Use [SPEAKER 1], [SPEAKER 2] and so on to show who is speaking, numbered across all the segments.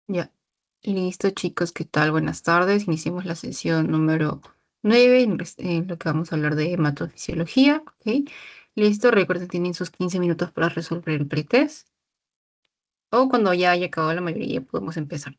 [SPEAKER 1] Ya. Listo, chicos, ¿qué tal? Buenas tardes. Iniciemos la sesión número 9 en lo que vamos a hablar de hematofisiología. ¿Ok? Listo, recuerden, tienen sus 15 minutos para resolver el pretest. O cuando ya haya acabado la mayoría, podemos empezar.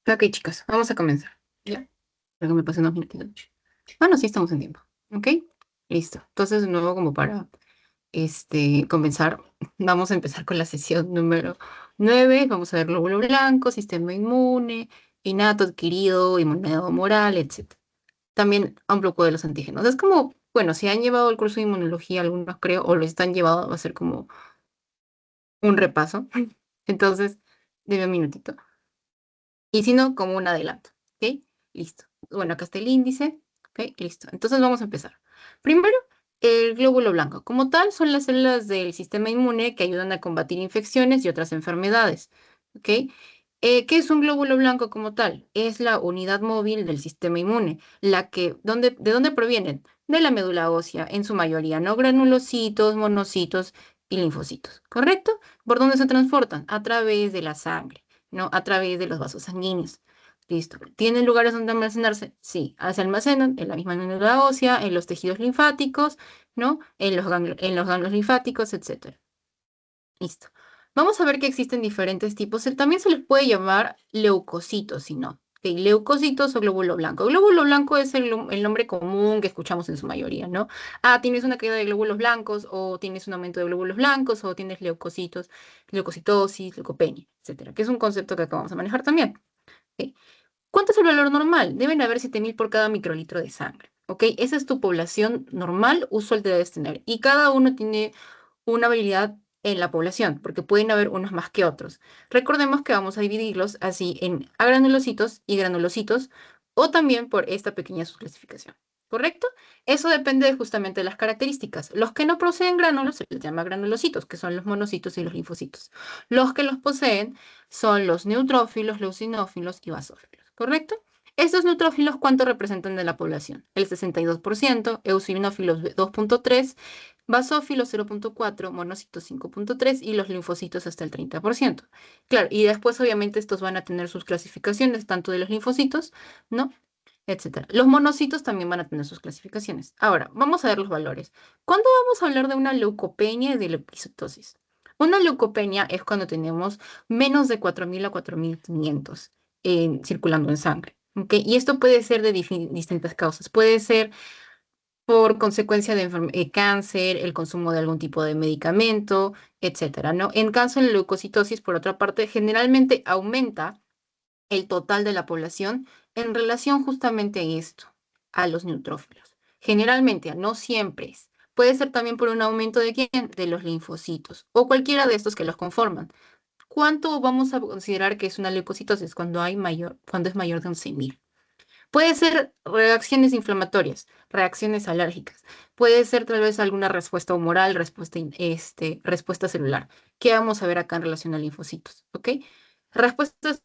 [SPEAKER 1] Ok, chicas, vamos a comenzar. Ya. Creo que me pasé unos minutitos. Bueno, sí estamos en tiempo. Ok, listo. Entonces, de nuevo, como para comenzar, vamos a empezar con la sesión número 9. Vamos a ver glóbulo blanco, sistema inmune, innato, adquirido, inmunidad moral, etc. También un poco de los antígenos. Es como, bueno, si han llevado el curso de inmunología, algunos creo, o lo están llevando, va a ser como un repaso. Entonces, deme un minutito. Y si no, como un adelanto. ¿Ok? Listo. Bueno, acá está el índice. ¿Ok? Listo. Entonces vamos a empezar. Primero, el glóbulo blanco. Como tal, son las células del sistema inmune que ayudan a combatir infecciones y otras enfermedades. ¿Ok? ¿Qué es un glóbulo blanco como tal? Es la unidad móvil del sistema inmune, ¿de dónde provienen? De la médula ósea, en su mayoría, ¿no? Granulocitos, monocitos y linfocitos, ¿correcto? ¿Por dónde se transportan? A través de la sangre, ¿no? A través de los vasos sanguíneos. Listo. ¿Tienen lugares donde almacenarse? Sí, se almacenan en la misma médula ósea, en los tejidos linfáticos, ¿no? En los ganglios linfáticos, etcétera. Listo. Vamos a ver que existen diferentes tipos. También se les puede llamar leucocitos, si no. Ok, leucocitos o glóbulo blanco. Glóbulo blanco es el nombre común que escuchamos en su mayoría, ¿no? Ah, tienes una caída de glóbulos blancos, o tienes un aumento de glóbulos blancos, o tienes leucocitos, leucocitosis, leucopenia, etcétera, que es un concepto que acabamos de manejar también. Ok. ¿Cuánto es el valor normal? Deben haber 7.000 por cada microlitro de sangre. ¿Ok? Esa es tu población normal, usual que debes tener. Y cada uno tiene una habilidad en la población, porque pueden haber unos más que otros. Recordemos que vamos a dividirlos así en agranulocitos y granulocitos, o también por esta pequeña subclasificación. ¿Correcto? Eso depende justamente de las características. Los que no poseen gránulos se les llama granulocitos, que son los monocitos y los linfocitos. Los que los poseen son los neutrófilos, los eosinófilos y basófilos. ¿Correcto? Estos neutrófilos, ¿cuánto representan de la población? El 62%, eosinófilos 2.3%, basófilos 0.4, monocitos 5.3 y los linfocitos hasta el 30%. Claro, y después obviamente estos van a tener sus clasificaciones, tanto de los linfocitos, ¿no? Etcétera. Los monocitos también van a tener sus clasificaciones. Ahora, vamos a ver los valores. ¿Cuándo vamos a hablar de una leucopenia y de leucocitosis? Una leucopenia es cuando tenemos menos de 4.000 a 4.500 circulando en sangre. ¿Ok? Y esto puede ser de distintas causas. Puede ser por consecuencia de cáncer, el consumo de algún tipo de medicamento, etcétera, ¿no? En caso de leucocitosis, por otra parte, generalmente aumenta el total de la población en relación justamente a esto, a los neutrófilos. Generalmente, no siempre es. Puede ser también por un aumento de quién, de los linfocitos o cualquiera de estos que los conforman. ¿Cuánto vamos a considerar que es una leucocitosis cuando es mayor de 11.000? Puede ser reacciones inflamatorias, reacciones alérgicas. Puede ser tal vez alguna respuesta humoral, respuesta celular. ¿Qué vamos a ver acá en relación a linfocitos? ¿Ok? Respuestas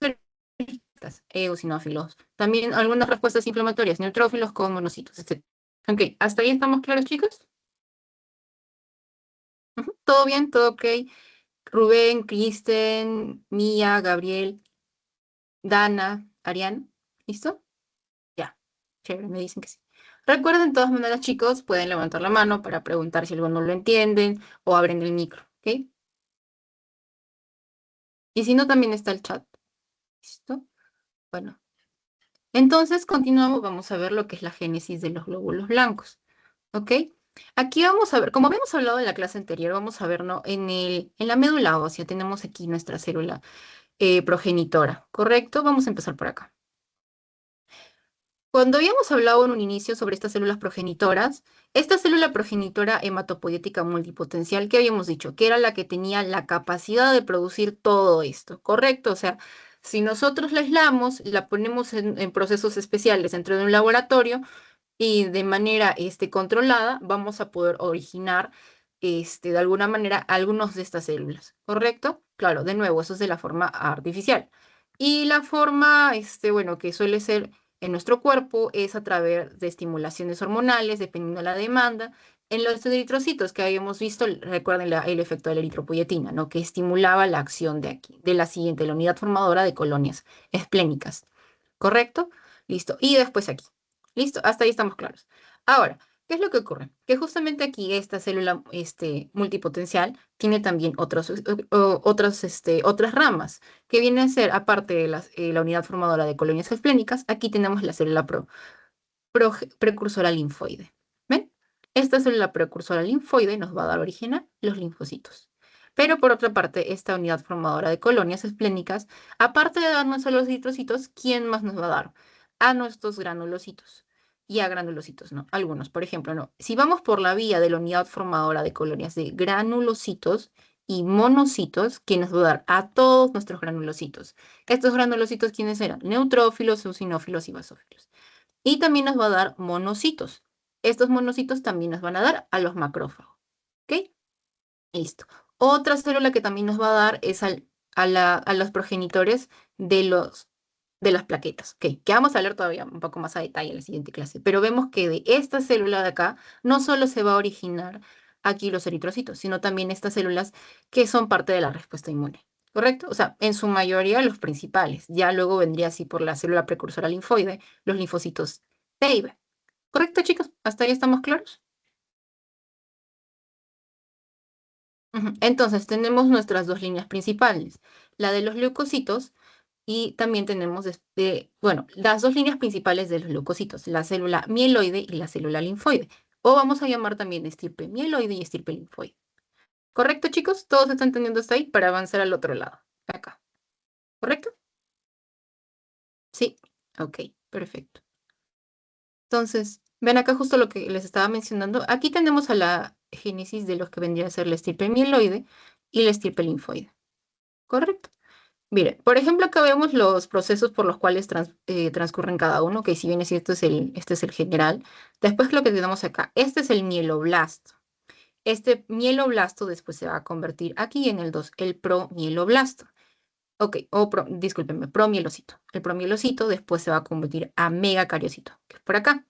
[SPEAKER 1] alérgicas, eosinófilos. También algunas respuestas inflamatorias, neutrófilos con monocitos, etc. Ok, ¿hasta ahí estamos claros, chicos? Ujú. ¿Todo bien? ¿Todo ok? Rubén, Kristen, Mía, Gabriel, Dana, Arián. ¿Listo? Ya, chévere, me dicen que sí. Recuerden, de todas maneras, chicos, pueden levantar la mano para preguntar si algo no lo entienden o abren el micro, ¿ok? Y si no, también está el chat. ¿Listo? Bueno, entonces continuamos, vamos a ver lo que es la génesis de los glóbulos blancos, ¿ok? Aquí vamos a ver, como habíamos hablado en la clase anterior, vamos a ver, ¿no? En la médula ósea tenemos aquí nuestra célula progenitora, ¿correcto? Vamos a empezar por acá. Cuando habíamos hablado en un inicio sobre estas células progenitoras, esta célula progenitora hematopoietica multipotencial que habíamos dicho, que era la que tenía la capacidad de producir todo esto, ¿correcto? O sea, si nosotros la aislamos, la ponemos en procesos especiales dentro de un laboratorio y de manera controlada, vamos a poder originar de alguna manera algunos de estas células, ¿correcto? Claro, de nuevo, eso es de la forma artificial. Y la forma, bueno, que suele ser en nuestro cuerpo es a través de estimulaciones hormonales, dependiendo de la demanda. En los eritrocitos que habíamos visto, recuerden el efecto de la eritropoyetina, ¿no? Que estimulaba la acción de aquí, de la siguiente, la unidad formadora de colonias esplénicas. ¿Correcto? Listo. Y después aquí. ¿Listo? Hasta ahí estamos claros. Ahora, ¿Qué es lo que ocurre? Que justamente aquí esta célula multipotencial tiene también otras ramas, que vienen a ser, aparte de la unidad formadora de colonias esplénicas, aquí tenemos la célula precursora linfoide. ¿Ven? Esta célula precursora linfoide nos va a dar origen a los linfocitos. Pero por otra parte, esta unidad formadora de colonias esplénicas, aparte de darnos a los eritrocitos, ¿quién más nos va a dar? A nuestros granulocitos. Y a granulocitos, ¿no? Algunos, por ejemplo, no. Si vamos por la vía de la unidad formadora de colonias de granulocitos y monocitos, ¿quién nos va a dar? A todos nuestros granulocitos. Estos granulocitos, ¿quiénes eran? Neutrófilos, eosinófilos y basófilos. Y también nos va a dar monocitos. Estos monocitos también nos van a dar a los macrófagos. ¿Ok? Listo. Otra célula que también nos va a dar es a los progenitores de las plaquetas. ¿Ok? Que vamos a hablar todavía un poco más a detalle en la siguiente clase. Pero vemos que de esta célula de acá no solo se va a originar aquí los eritrocitos, sino también estas células que son parte de la respuesta inmune. ¿Correcto? O sea, en su mayoría los principales. Ya luego vendría así por la célula precursora linfoide, los linfocitos T y B. ¿Correcto, chicos? ¿Hasta ahí estamos claros? Ujú. Entonces, tenemos nuestras dos líneas principales, la de los leucocitos y también tenemos, bueno, las dos líneas principales de los leucocitos, la célula mieloide y la célula linfoide. O vamos a llamar también estirpe mieloide y estirpe linfoide. ¿Correcto, chicos? ¿Todos están entendiendo hasta ahí para avanzar al otro lado? Acá. ¿Correcto? Sí. Ok, perfecto. Entonces, ven acá justo lo que les estaba mencionando. Aquí tenemos a la génesis de los que vendría a ser la estirpe mieloide y la estirpe linfoide. ¿Correcto? Mire, por ejemplo, acá vemos los procesos por los cuales transcurren cada uno, que si bien es cierto, este es el general. Después lo que tenemos acá, este es el mieloblasto. Este mieloblasto después se va a convertir aquí en el promieloblasto. Ok, discúlpenme, promielocito. El promielocito después se va a convertir a megacariocito, que es por acá.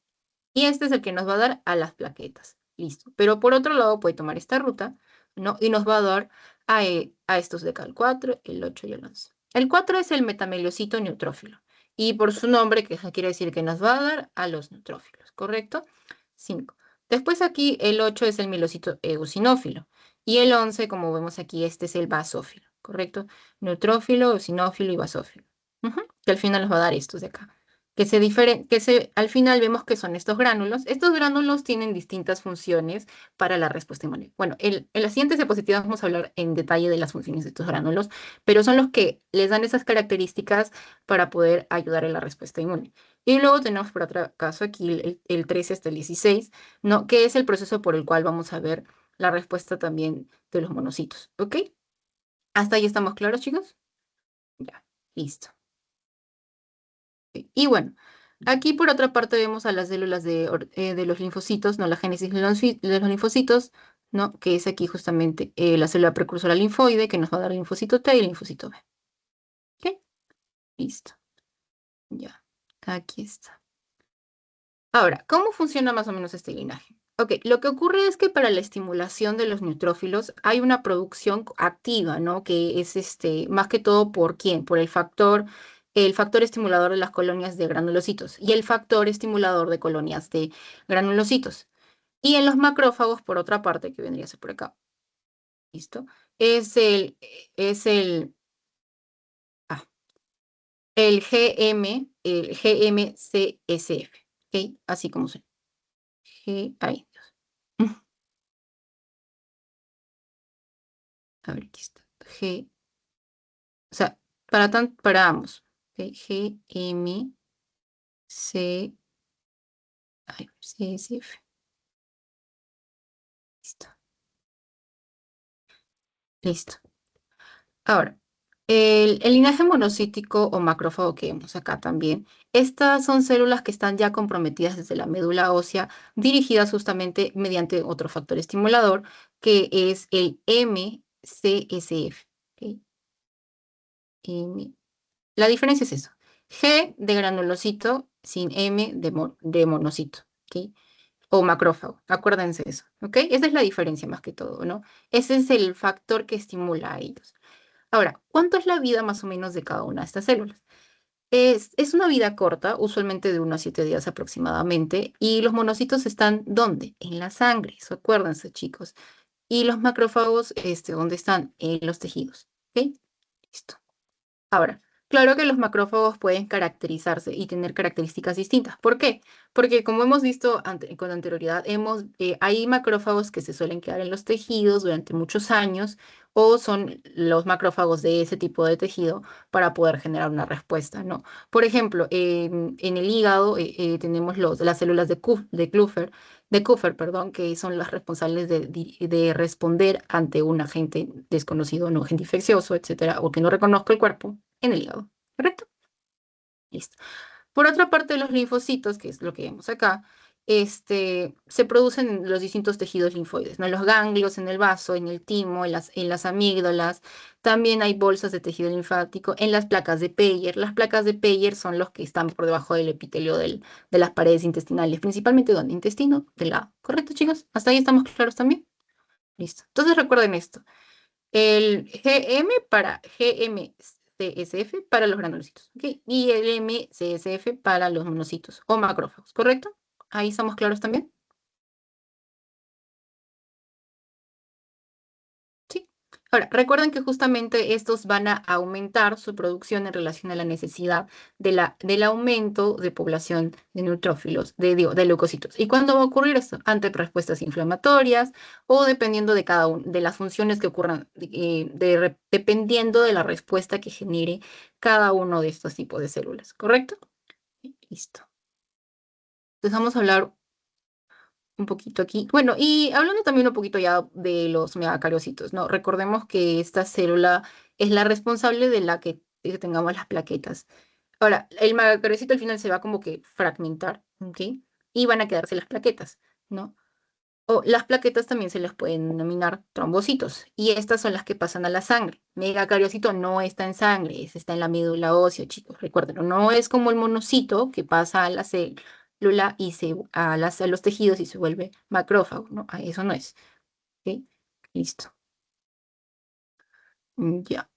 [SPEAKER 1] Y este es el que nos va a dar a las plaquetas. Listo. Pero por otro lado puede tomar esta ruta, ¿no? Y nos va a dar a estos de acá, el 4, el 8 y el 11. El 4 es el metameliocito neutrófilo. Y por su nombre, que quiere decir que nos va a dar a los neutrófilos, ¿correcto? 5. Después aquí el 8 es el mielocito eosinófilo. Y el 11, como vemos aquí, este es el basófilo, ¿correcto? Neutrófilo, eosinófilo y basófilo. Ujú. Que al final nos va a dar estos de acá al final vemos que son estos gránulos. Estos gránulos tienen distintas funciones para la respuesta inmune. Bueno, en las siguientes diapositivas vamos a hablar en detalle de las funciones de estos gránulos, pero son los que les dan esas características para poder ayudar en la respuesta inmune. Y luego tenemos por otro caso aquí el 13 hasta el 16, ¿no? Que es el proceso por el cual vamos a ver la respuesta también de los monocitos. ¿Ok? ¿Hasta ahí estamos claros, chicos? Ya, listo. Y bueno, aquí por otra parte vemos a las células de los linfocitos, ¿no? La génesis de los linfocitos, ¿no? Que es aquí justamente la célula precursora linfoide que nos va a dar el linfocito T y el linfocito B. ¿Ok? Listo. Ya. Aquí está. Ahora, ¿cómo funciona más o menos este linaje? Ok, lo que ocurre es que para la estimulación de los neutrófilos hay una producción activa, ¿no? Que es más que todo ¿por quién? Por el factor estimulador de las colonias de granulocitos y el factor estimulador de colonias de granulocitos. Y en los macrófagos, por otra parte, que vendría a ser por acá, ¿listo? Es ah, el GMCSF, ¿ok? Así como suena. Ay, Dios. A ver, aquí está. O sea, para ambos. Ok, G, M, C, ay, C, S, F. Listo. Listo. Ahora, el linaje monocítico o macrófago que vemos acá también, estas son células que están ya comprometidas desde la médula ósea, dirigidas justamente mediante otro factor estimulador, que es el MCSF. ¿Ok? La diferencia es eso. G de granulocito sin M de monocito, ¿ok? O macrófago, acuérdense eso, ¿ok? Esa es la diferencia más que todo, ¿no? Ese es el factor que estimula a ellos. Ahora, ¿cuánto es la vida más o menos de cada una de estas células? Es una vida corta, usualmente de 1 a 7 días aproximadamente, y los monocitos están ¿dónde? En la sangre, eso acuérdense, chicos. Y los macrófagos, ¿dónde están? En los tejidos. ¿Ok? Listo. Ahora, claro que los macrófagos pueden caracterizarse y tener características distintas. ¿Por qué? Porque como hemos visto con anterioridad, hay macrófagos que se suelen quedar en los tejidos durante muchos años o son los macrófagos de ese tipo de tejido para poder generar una respuesta, ¿no? Por ejemplo, en el hígado tenemos las células de Kupffer, perdón, que son las responsables de responder ante un agente desconocido, no agente infeccioso, etcétera, o que no reconozca el cuerpo en el hígado. ¿Correcto? Listo. Por otra parte, los linfocitos, que es lo que vemos acá, se producen en los distintos tejidos linfoides, ¿no? En los ganglios, en el vaso, en el timo, en las amígdalas. También hay bolsas de tejido linfático en las placas de Peyer. Las placas de Peyer son los que están por debajo del epitelio de las paredes intestinales, principalmente donde intestino, del lado. ¿Correcto, chicos? ¿Hasta ahí estamos claros también? Listo. Entonces recuerden esto. El GMCSF para los granulocitos, ¿ok? Y el MCSF para los monocitos o macrófagos, ¿correcto? Ahí estamos claros también. Sí. Ahora, recuerden que justamente estos van a aumentar su producción en relación a la necesidad del aumento de población de neutrófilos, de leucocitos. ¿Y cuándo va a ocurrir esto? Ante respuestas inflamatorias o dependiendo de cada una de las funciones que ocurran, dependiendo de la respuesta que genere cada uno de estos tipos de células, ¿correcto? Listo. Entonces vamos a hablar un poquito aquí. Bueno, y hablando también un poquito ya de los megacariocitos, ¿no? Recordemos que esta célula es la responsable de que tengamos las plaquetas. Ahora, el megacariocito al final se va como que fragmentar, ¿ok? Y van a quedarse las plaquetas, ¿no? O las plaquetas también se les pueden denominar trombocitos, y estas son las que pasan a la sangre. Megacariocito no está en sangre, está en la médula ósea, chicos, recuerden, no es como el monocito que pasa a la célula y a los tejidos y se vuelve macrófago, ¿no? Eso no es, ¿ok? Listo. Ya.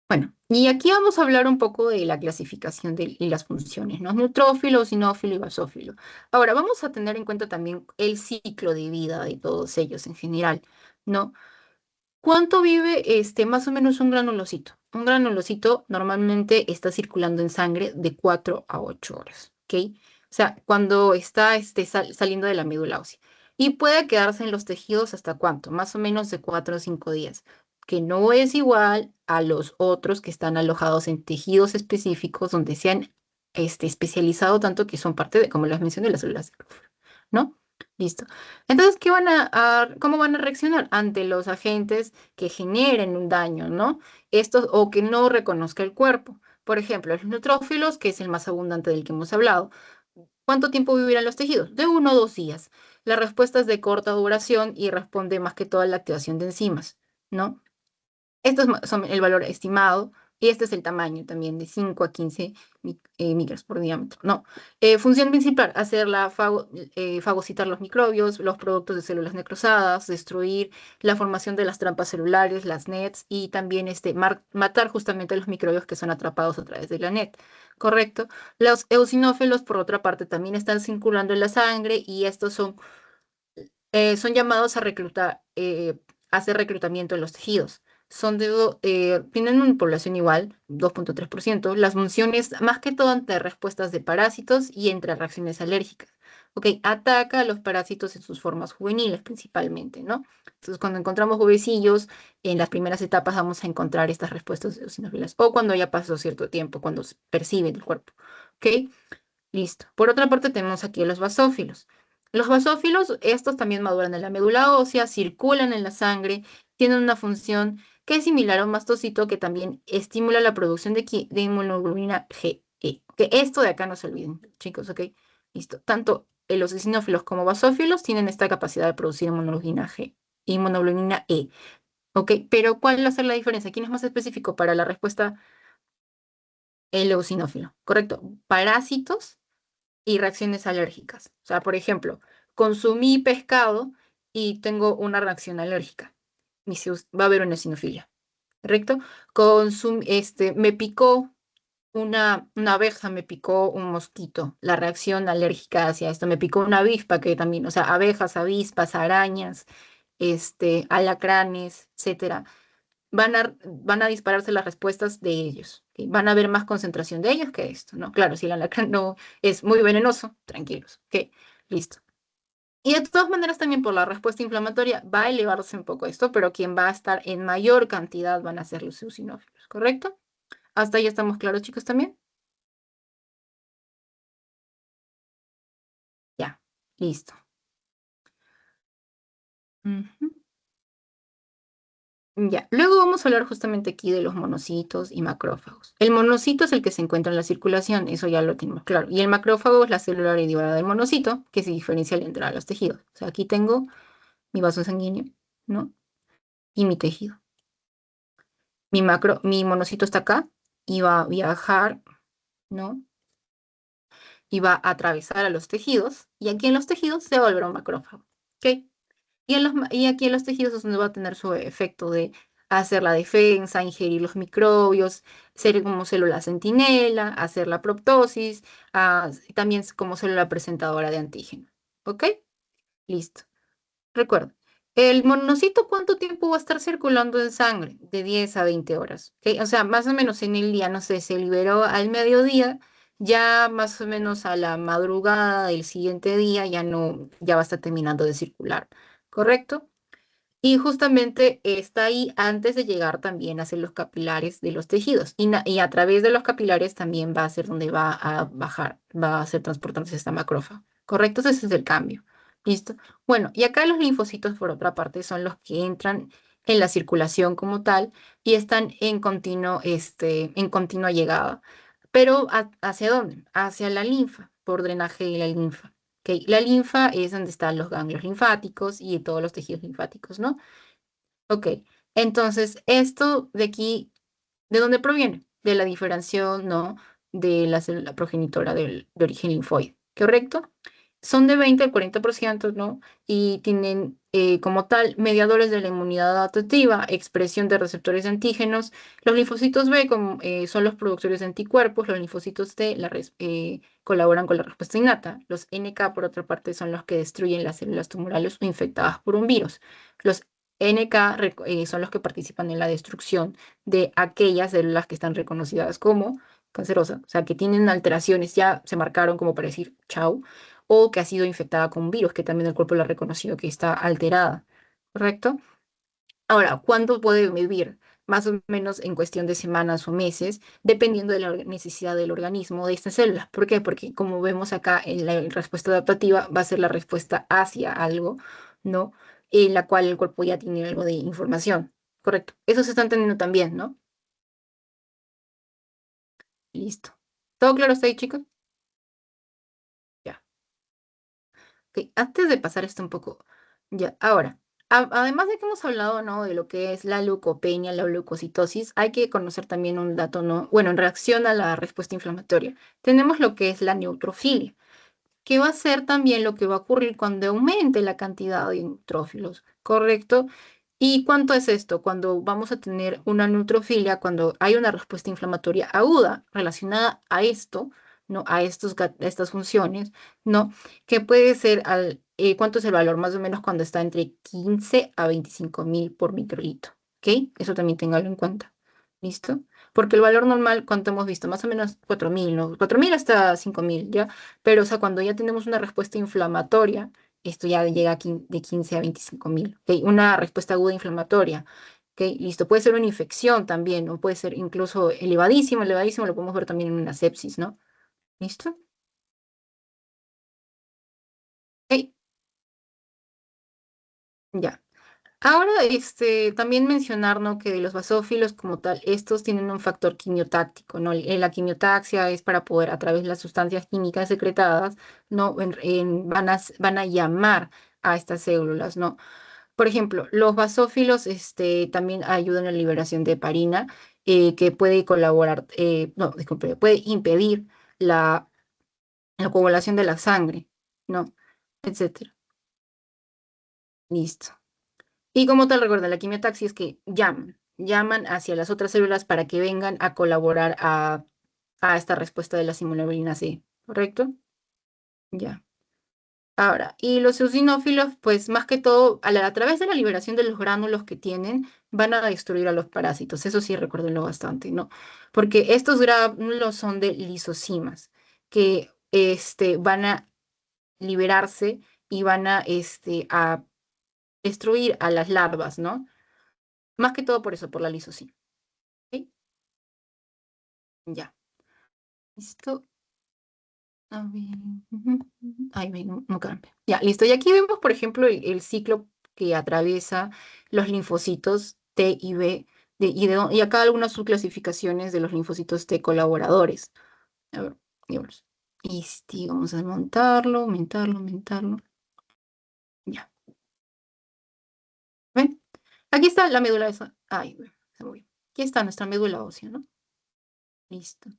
[SPEAKER 1] Bueno, y aquí vamos a hablar un poco de la clasificación y las funciones, ¿no? Neutrófilo, sinófilo y basófilo. Ahora, vamos a tener en cuenta también el ciclo de vida de todos ellos en general, ¿no? ¿Cuánto vive más o menos un granulocito? Un granulocito normalmente está circulando en sangre de 4 a 8 horas, ¿ok? O sea, cuando está saliendo de la médula ósea. Y puede quedarse en los tejidos hasta cuánto, más o menos de 4 o 5 días, que no es igual a los otros que están alojados en tejidos específicos donde se han especializado tanto que son parte de, como les mencioné, las células de Kupffer, ¿no? Listo. Entonces, ¿cómo van a reaccionar ante los agentes que generen un daño, ¿no? Estos o que no reconozca el cuerpo? Por ejemplo, los neutrófilos, que es el más abundante del que hemos hablado. ¿Cuánto tiempo vivirán los tejidos? De 1 o 2 días. La respuesta es de corta duración y responde más que todo a la activación de enzimas, ¿no? Estos son el valor estimado y este es el tamaño también de 5 a 15 micras por diámetro. No. Función principal, fagocitar los microbios, los productos de células necrosadas, destruir la formación de las trampas celulares, las NETs, y también matar justamente los microbios que son atrapados a través de la NET. ¿Correcto? Los eosinófilos, por otra parte, también están circulando en la sangre y estos son llamados a reclutar, hacer reclutamiento en los tejidos. Tienen una población igual, 2,3%. Las funciones, más que todo ante respuestas de parásitos y entre reacciones alérgicas. Ok, ataca a los parásitos en sus formas juveniles principalmente, ¿no? Entonces, cuando encontramos huevecillos, en las primeras etapas vamos a encontrar estas respuestas de eosinófilas. O cuando ya pasó cierto tiempo, cuando se percibe el cuerpo. ¿Ok? Listo. Por otra parte, tenemos aquí a los basófilos. Los basófilos, estos también maduran en la médula ósea, circulan en la sangre, tienen una función que es similar a un mastocito que también estimula la producción de inmunoglobulina Ge. Que esto de acá no se olviden, chicos, ¿ok? Listo. Tanto los eosinófilos como basófilos tienen esta capacidad de producir inmunoglobulina G, inmunoglobulina E, ¿ok? Pero ¿cuál va a ser la diferencia? ¿Quién es más específico para la respuesta? El eosinófilo, ¿correcto? Parásitos y reacciones alérgicas. O sea, por ejemplo, consumí pescado y tengo una reacción alérgica. Va a haber una eosinofilia, ¿correcto? Me picó una abeja me picó un mosquito, la reacción alérgica hacia esto, me picó una avispa que también, o sea, abejas, avispas, arañas, alacranes, etcétera, van a dispararse las respuestas de ellos. ¿Ok? Van a haber más concentración de ellos que esto, ¿no? Claro, si el alacrán no es muy venenoso, tranquilos, ¿ok? Listo. Y de todas maneras, también por la respuesta inflamatoria va a elevarse un poco esto, pero quien va a estar en mayor cantidad van a ser los eosinófilos, ¿correcto? Hasta ahí estamos claros, chicos, también. Ya, listo. Ujú. Ya, luego vamos a hablar justamente aquí de los monocitos y macrófagos. El monocito es el que se encuentra en la circulación, eso ya lo tenemos claro. Y el macrófago es la célula derivada del monocito, que se diferencia al entrar a los tejidos. O sea, aquí tengo mi vaso sanguíneo, ¿no? Y mi tejido. Mi monocito está acá y va a viajar, ¿no? Y va a atravesar a los tejidos, y aquí en los tejidos se va a volver un macrófago, ¿ok? Y aquí en los tejidos es donde va a tener su efecto de hacer la defensa, ingerir los microbios, ser como célula centinela, hacer la proptosis, también como célula presentadora de antígeno. ¿Ok? Listo. Recuerda, el monocito, ¿cuánto tiempo va a estar circulando en sangre? De 10 a 20 horas. ¿Ok? O sea, más o menos en el día, no sé, se liberó al mediodía, ya más o menos a la madrugada del siguiente día ya no, ya va a estar terminando de circular. ¿Correcto? Y justamente está ahí antes de llegar también a ser los capilares de los tejidos. Y a través de los capilares también va a ser donde va a bajar, va a ser transportándose esta macrófaga. ¿Correcto? Ese es el cambio. ¿Listo? Bueno, y acá los linfocitos, por otra parte, son los que entran en la circulación como tal y están en continua llegada. Pero ¿hacia dónde? Hacia la linfa, por drenaje de la linfa. ¿Ok? La linfa es donde están los ganglios linfáticos y todos los tejidos linfáticos, ¿no? Ok, entonces esto de aquí, ¿de dónde proviene? De la diferenciación, ¿no? De la célula progenitora de origen linfoide, ¿correcto? Son de 20 al 40%, ¿no? Y tienen como tal mediadores de la inmunidad adaptativa, expresión de receptores de antígenos. Los linfocitos B son los productores de anticuerpos, los linfocitos T colaboran con la respuesta innata. Los NK, por otra parte, son los que destruyen las células tumorales o infectadas por un virus. Los NK son los que participan en la destrucción de aquellas células que están reconocidas como cancerosas, o sea, que tienen alteraciones, ya se marcaron como para decir chau, o que ha sido infectada con un virus, que también el cuerpo lo ha reconocido que está alterada, ¿correcto? Ahora, ¿cuánto puede vivir? Más o menos en cuestión de semanas o meses, dependiendo de la necesidad del organismo de estas células. ¿Por qué? Porque como vemos acá, en la respuesta adaptativa va a ser la respuesta hacia algo, ¿no? En la cual el cuerpo ya tiene algo de información. Correcto. Eso se está entendiendo también, ¿no? Listo. ¿Todo claro hasta ahí, chicos? Ya. Ok, antes de pasar esto un poco, ya, ahora, además de que hemos hablado, ¿no? De lo que es la leucopenia, la leucocitosis, hay que conocer también un dato, ¿no? Bueno, en reacción a la respuesta inflamatoria, tenemos lo que es la neutrofilia, que va a ser también lo que va a ocurrir cuando aumente la cantidad de neutrófilos, ¿correcto? ¿Y cuánto es esto? Cuando vamos a tener una neutrofilia, cuando hay una respuesta inflamatoria aguda relacionada a esto, ¿no? A estas funciones, ¿no? Que puede ser ¿cuánto es el valor? Más o menos cuando está entre 15 a 25.000 por microlitro, ¿ok? Eso también téngalo en cuenta. ¿Listo? Porque el valor normal, ¿cuánto hemos visto? Más o menos 4.000, ¿no? 4.000 hasta 5.000, ¿ya? Pero, o sea, cuando ya tenemos una respuesta inflamatoria, esto ya llega a de 15 a 25.000. ¿Ok? Una respuesta aguda inflamatoria. ¿Ok? Listo. Puede ser una infección también, o puede ser incluso elevadísimo, elevadísimo, lo podemos ver también en una sepsis, ¿no? ¿Listo? Ok, ya. Ahora, también mencionar, ¿no? Que los basófilos como tal, estos tienen un factor quimiotáctico, ¿no? La quimiotaxia es para poder, a través de las sustancias químicas secretadas, ¿no? Van a llamar a estas células, ¿no? Por ejemplo, los basófilos también ayudan a la liberación de heparina, que puede colaborar, no, disculpe, puede impedir la, la coagulación de la sangre, ¿no? Etcétera. Listo. Y como tal, recuerda, la quimiotaxis es que llaman hacia las otras células para que vengan a colaborar a esta respuesta de la inmunoglobulina C, ¿correcto? Ya. Ahora, y los eosinófilos, pues más que todo, a través de la liberación de los gránulos que tienen, van a destruir a los parásitos. Eso sí, recuérdenlo bastante, ¿no? Porque estos gránulos son de lisocimas, que van a liberarse y van a destruir a las larvas, ¿no? Más que todo por eso, por la lisocima. ¿Ok? Ya. ¿Listo? A ver. Ujú, ujú. Ay, ven, no cambia. Ya, listo. Y aquí vemos, por ejemplo, el ciclo que atraviesa los linfocitos T y B, y acá algunas subclasificaciones de los linfocitos T colaboradores. A ver, digamos. Vamos a montarlo, aumentarlo, aumentarlo. Ya. ¿Ven? Aquí está la médula esa. Ay, se movió. Aquí está nuestra médula ósea, ¿no? Listo.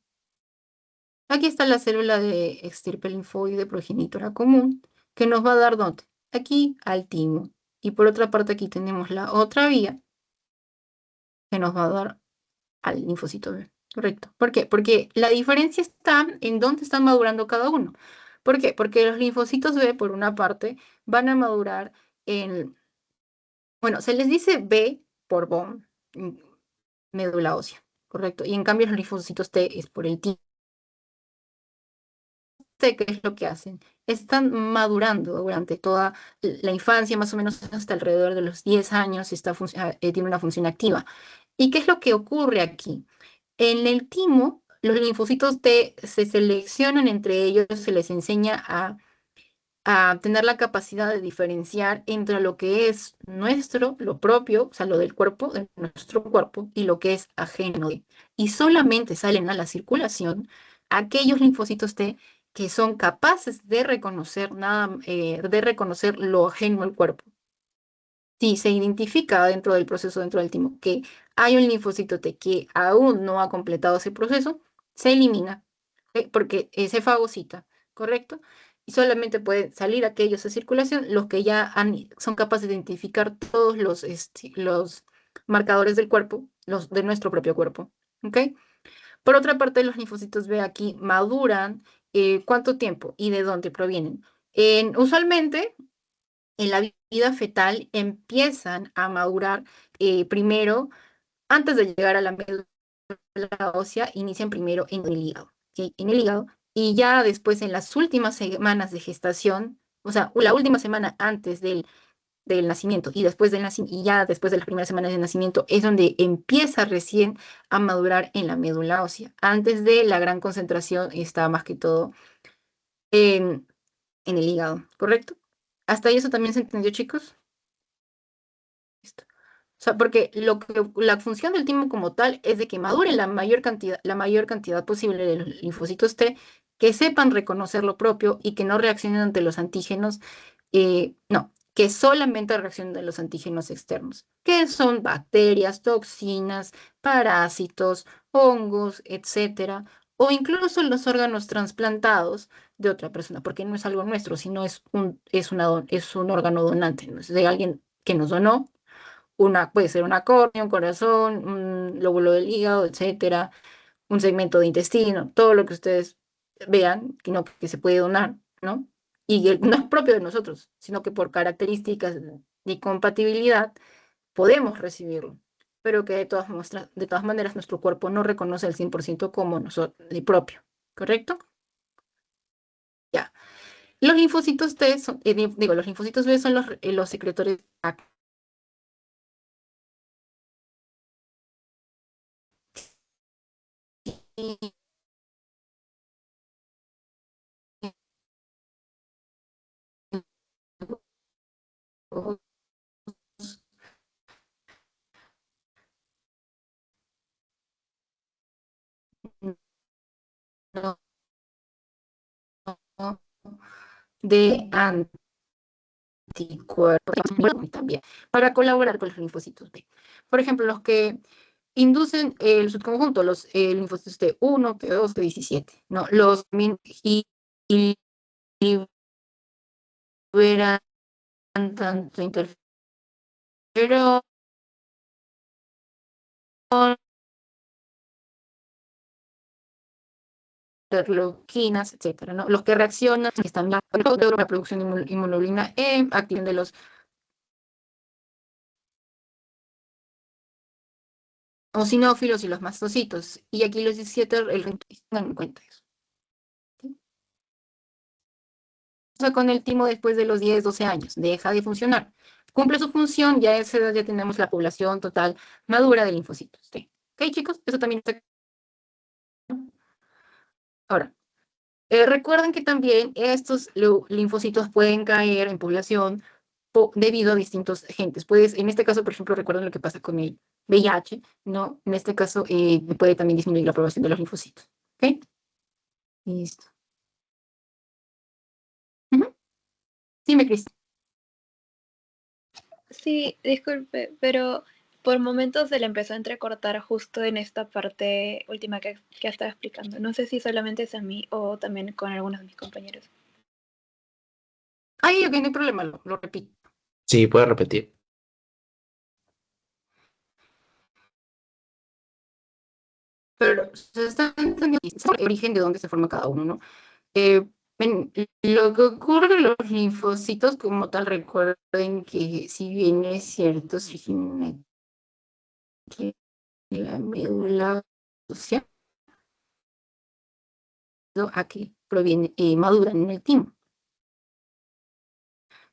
[SPEAKER 1] Aquí está la célula de estirpe linfoide progenitora común, que nos va a dar ¿dónde? Aquí al timo. Y por otra parte aquí tenemos la otra vía que nos va a dar al linfocito B. Correcto. ¿Por qué? Porque la diferencia está en dónde están madurando cada uno. ¿Por qué? Porque los linfocitos B, por una parte, van a madurar en, bueno, se les dice B por bone, médula ósea, ¿correcto? Y en cambio los linfocitos T es por el timo. ¿Qué es lo que hacen? Están madurando durante toda la infancia, más o menos hasta alrededor de los 10 años, tiene una función activa. ¿Y qué es lo que ocurre aquí? En el timo, los linfocitos T se seleccionan entre ellos, se les enseña a tener la capacidad de diferenciar entre lo que es nuestro, lo propio, o sea, lo del cuerpo, de nuestro cuerpo, y lo que es ajeno. Y solamente salen a la circulación aquellos linfocitos T que son capaces de reconocer de reconocer lo ajeno al cuerpo. Si se identifica dentro del proceso, dentro del timo, que hay un linfocito T que aún no ha completado ese proceso, se elimina, porque se fagocita, ¿correcto? Y solamente pueden salir aquellos a circulación, los que ya son capaces de identificar todos los marcadores del cuerpo, los de nuestro propio cuerpo, ¿ok? Por otra parte, los linfocitos B aquí maduran, ¿cuánto tiempo y de dónde provienen? Usualmente en la vida fetal empiezan a madurar primero, antes de llegar a la médula ósea, inician primero en el hígado, ¿sí? En el hígado, y ya después en las últimas semanas de gestación, o sea, la última semana antes del nacimiento y después del nacimiento, y ya después de las primeras semanas de nacimiento, es donde empieza recién a madurar en la médula ósea. Antes de la gran concentración está más que todo en, en el hígado, ¿correcto? ¿Hasta ahí eso también se entendió, chicos? Listo. O sea, porque la función del timo como tal es de que madure la mayor cantidad posible de los linfocitos T, que sepan reconocer lo propio y que no reaccionen ante los antígenos, no, que solamente reaccionen a los antígenos externos, que son bacterias, toxinas, parásitos, hongos, etcétera, o incluso los órganos trasplantados de otra persona, porque no es algo nuestro, sino es un órgano donante, ¿no? Es de alguien que nos donó puede ser una córnea, un corazón, un lóbulo del hígado, etcétera, un segmento de intestino, todo lo que ustedes vean que se puede donar, ¿no? Y no es propio de nosotros, sino que por características de compatibilidad podemos recibirlo, pero que de todas maneras nuestro cuerpo no reconoce al 100% como nosotros, de propio, ¿correcto? Ya. Los linfocitos T son, digo, los linfocitos B son los secretores activos de anticuerpos también para colaborar con los linfocitos B. Por ejemplo, los que inducen el subconjunto, los linfocitos T1, T2, T17, ¿no? Y liberan tanto interferón interleuquinas, etcétera, ¿no? Los que reaccionan, que están la producción de inmunoglobulina E, activación de los eosinófilos y los mastocitos. Y aquí los 17, tengan en cuenta eso. ¿Sí? O sea, con el timo después de los 10, 12 años, deja de funcionar. Cumple su función, ya a esa edad ya tenemos la población total madura de linfocitos. ¿Sí? ¿Ok, chicos? Eso también está. Ahora, recuerden que también estos linfocitos pueden caer en población debido a distintos agentes. Puedes, en este caso, por ejemplo, recuerden lo que pasa con el VIH, ¿no? En este caso, puede también disminuir la población de los linfocitos. ¿Ok? Listo. Ujú. Dime, Cris.
[SPEAKER 2] Sí, disculpe, pero por momentos se le empezó a entrecortar justo en esta parte última que estaba explicando. No sé si solamente es a mí o también con algunos de mis compañeros.
[SPEAKER 1] Ay, ok, no hay problema, lo repito.
[SPEAKER 3] Sí, puede repetir.
[SPEAKER 1] Pero se está entendiendo el origen de dónde se forma cada uno, ¿no? Eh, lo que ocurre en los linfocitos como tal, recuerden que si bien es cierto, se originan aquí en la médula ósea, aquí proviene, maduran en el timo,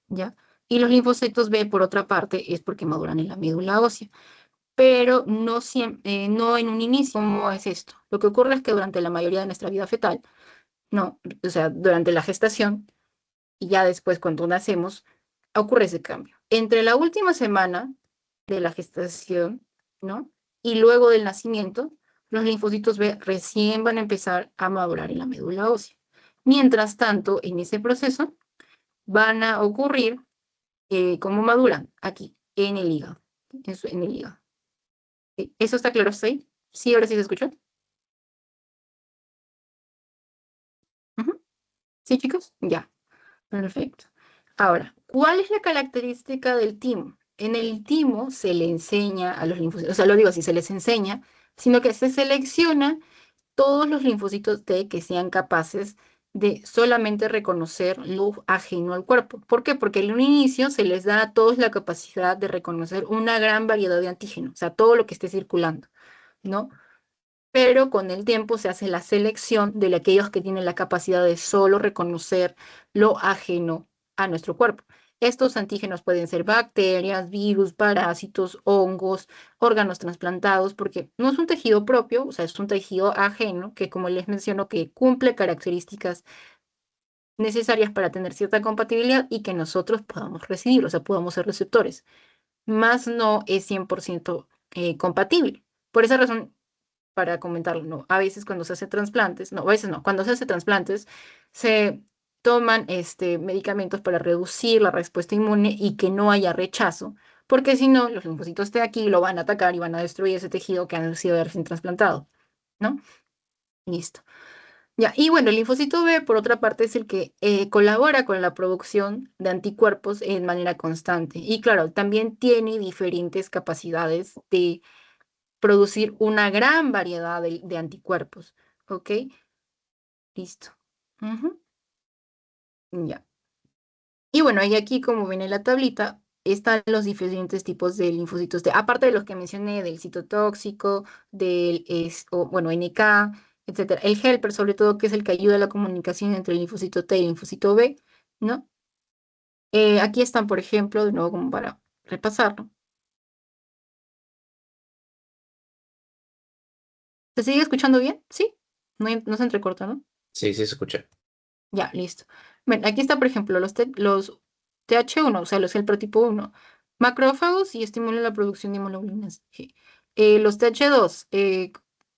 [SPEAKER 1] ¿ya? Y los linfocitos B, por otra parte, es porque maduran en la médula ósea, pero no siempre, no en un inicio. ¿Cómo es esto? Lo que ocurre es que durante la mayoría de nuestra vida fetal, no, o sea, durante la gestación, y ya después cuando nacemos, ocurre ese cambio. Entre la última semana de la gestación, ¿no? Y luego del nacimiento, los linfocitos B recién van a empezar a madurar en la médula ósea. Mientras tanto, en ese proceso van a ocurrir, ¿cómo maduran? Aquí, en el hígado. Eso, en el hígado. ¿Eso está claro hasta ahí? Sí, ahora sí se escucha. Ujú. ¿Sí, chicos? Ya. Perfecto. Ahora, ¿cuál es la característica del timo? En el timo se le enseña a los linfocitos, o sea, lo digo así, se les enseña, sino que se selecciona todos los linfocitos T que sean capaces de solamente reconocer lo ajeno al cuerpo. ¿Por qué? Porque en un inicio se les da a todos la capacidad de reconocer una gran variedad de antígenos, o sea, todo lo que esté circulando, ¿no? Pero con el tiempo se hace la selección de aquellos que tienen la capacidad de solo reconocer lo ajeno a nuestro cuerpo. Estos antígenos pueden ser bacterias, virus, parásitos, hongos, órganos trasplantados, porque no es un tejido propio, o sea, es un tejido ajeno que, como les menciono, que cumple características necesarias para tener cierta compatibilidad y que nosotros podamos recibir, o sea, podamos ser receptores, más no es 100% compatible. Por esa razón, para comentarlo, ¿no? A veces cuando se hace trasplantes, no, a veces no, cuando se hace trasplantes, se toman medicamentos para reducir la respuesta inmune y que no haya rechazo, porque si no, los linfocitos de aquí lo van a atacar y van a destruir ese tejido que han sido recién trasplantado, ¿no? Listo. Ya, y bueno, el linfocito B, por otra parte, es el que colabora con la producción de anticuerpos en manera constante. Y claro, también tiene diferentes capacidades de producir una gran variedad de anticuerpos. ¿Ok? Listo. Ujú. Ya. Y bueno, y aquí, como ven en la tablita, están los diferentes tipos de linfocitos T, aparte de los que mencioné, del citotóxico, bueno, NK, etcétera. El helper, sobre todo, que es el que ayuda a la comunicación entre el linfocito T y el linfocito B, ¿no? Aquí están, por ejemplo, de nuevo, como para repasarlo. ¿Se sigue escuchando bien? ¿Sí? No se entrecorta, ¿no?
[SPEAKER 3] Sí, sí se escucha.
[SPEAKER 1] Ya, listo. Bueno, aquí está, por ejemplo, los TH1, o sea, los el prototipo 1, macrófagos y estimulan la producción de inmunoglobulinas G. Los TH2,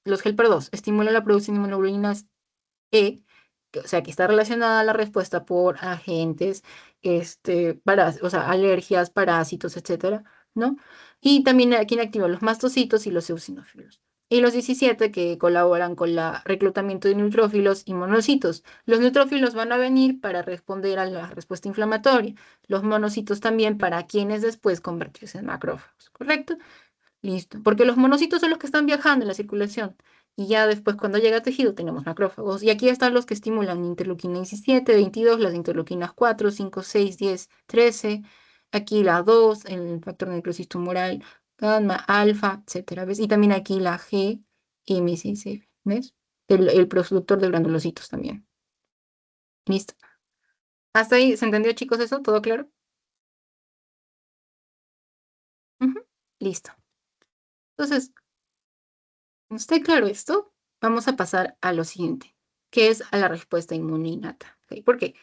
[SPEAKER 1] los helper 2, estimulan la producción de inmunoglobulinas E, o sea, que está relacionada a la respuesta por agentes, o sea, alergias, parásitos, etcétera, ¿no? Y también aquí activan los mastocitos y los eosinófilos. Y los 17 que colaboran con el reclutamiento de neutrófilos y monocitos. Los neutrófilos van a venir para responder a la respuesta inflamatoria. Los monocitos también para quienes después convertirse en macrófagos, ¿correcto? Listo. Porque los monocitos son los que están viajando en la circulación. Y ya después, cuando llega a tejido, tenemos macrófagos. Y aquí están los que estimulan interleuquina 17, 22, las interleuquinas 4, 5, 6, 10, 13. Aquí la 2, el factor de necrosis tumoral, gamma, alfa, etcétera. ¿Ves? Y también aquí la G, MCC, ¿ves? El productor de granulocitos también. ¿Listo? ¿Hasta ahí se entendió, chicos, eso? ¿Todo claro? Ujú. Listo. Entonces, cuando esté claro esto, vamos a pasar a lo siguiente, que es a la respuesta inmune innata. ¿Ok? ¿Por qué?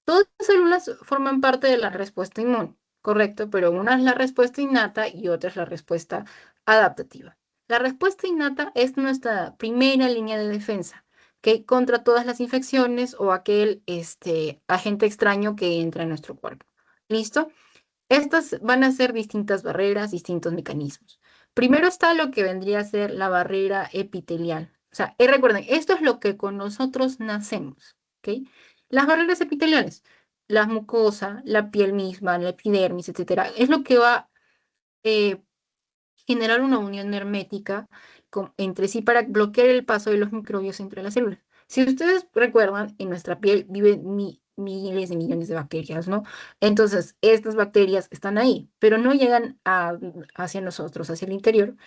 [SPEAKER 1] Todas las células forman parte de la respuesta inmune, correcto, pero una es la respuesta innata y otra es la respuesta adaptativa. La respuesta innata es nuestra primera línea de defensa, ¿ok? Contra todas las infecciones o aquel agente extraño que entra en nuestro cuerpo. ¿Listo? Estas van a ser distintas barreras, distintos mecanismos. Primero está lo que vendría a ser la barrera epitelial. O sea, recuerden, esto es lo que con nosotros nacemos, ¿ok? Las barreras epiteliales, la mucosa, la piel misma, la epidermis, etcétera, es lo que va a generar una unión hermética entre sí para bloquear el paso de los microbios entre las células. Si ustedes recuerdan, en nuestra piel viven miles de millones de bacterias, ¿no? Entonces, estas bacterias están ahí, pero no llegan hacia nosotros, hacia el interior,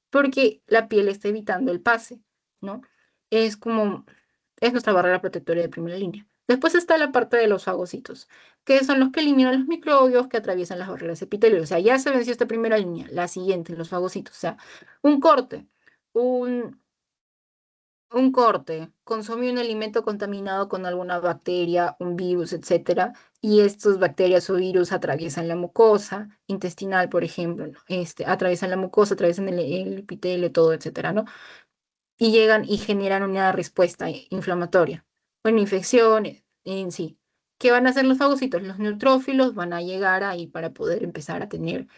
[SPEAKER 1] porque la piel está evitando el pase, ¿no? Es como, es nuestra barrera protectora de primera línea. Después está la parte de los fagocitos, que son los que eliminan los microbios que atraviesan las barreras epiteliales. O sea, ya se venció esta primera línea, la siguiente, los fagocitos. O sea, un corte, un, un corte, consume un alimento contaminado con alguna bacteria, un virus, etcétera, y estas bacterias o virus atraviesan la mucosa intestinal, por ejemplo, ¿no? Atraviesan la mucosa, atraviesan el epitelio, todo, etcétera, ¿no? Y llegan y generan una respuesta inflamatoria. Bueno, infecciones en sí. ¿Qué van a hacer los fagocitos? Los neutrófilos van a llegar ahí para poder empezar a tener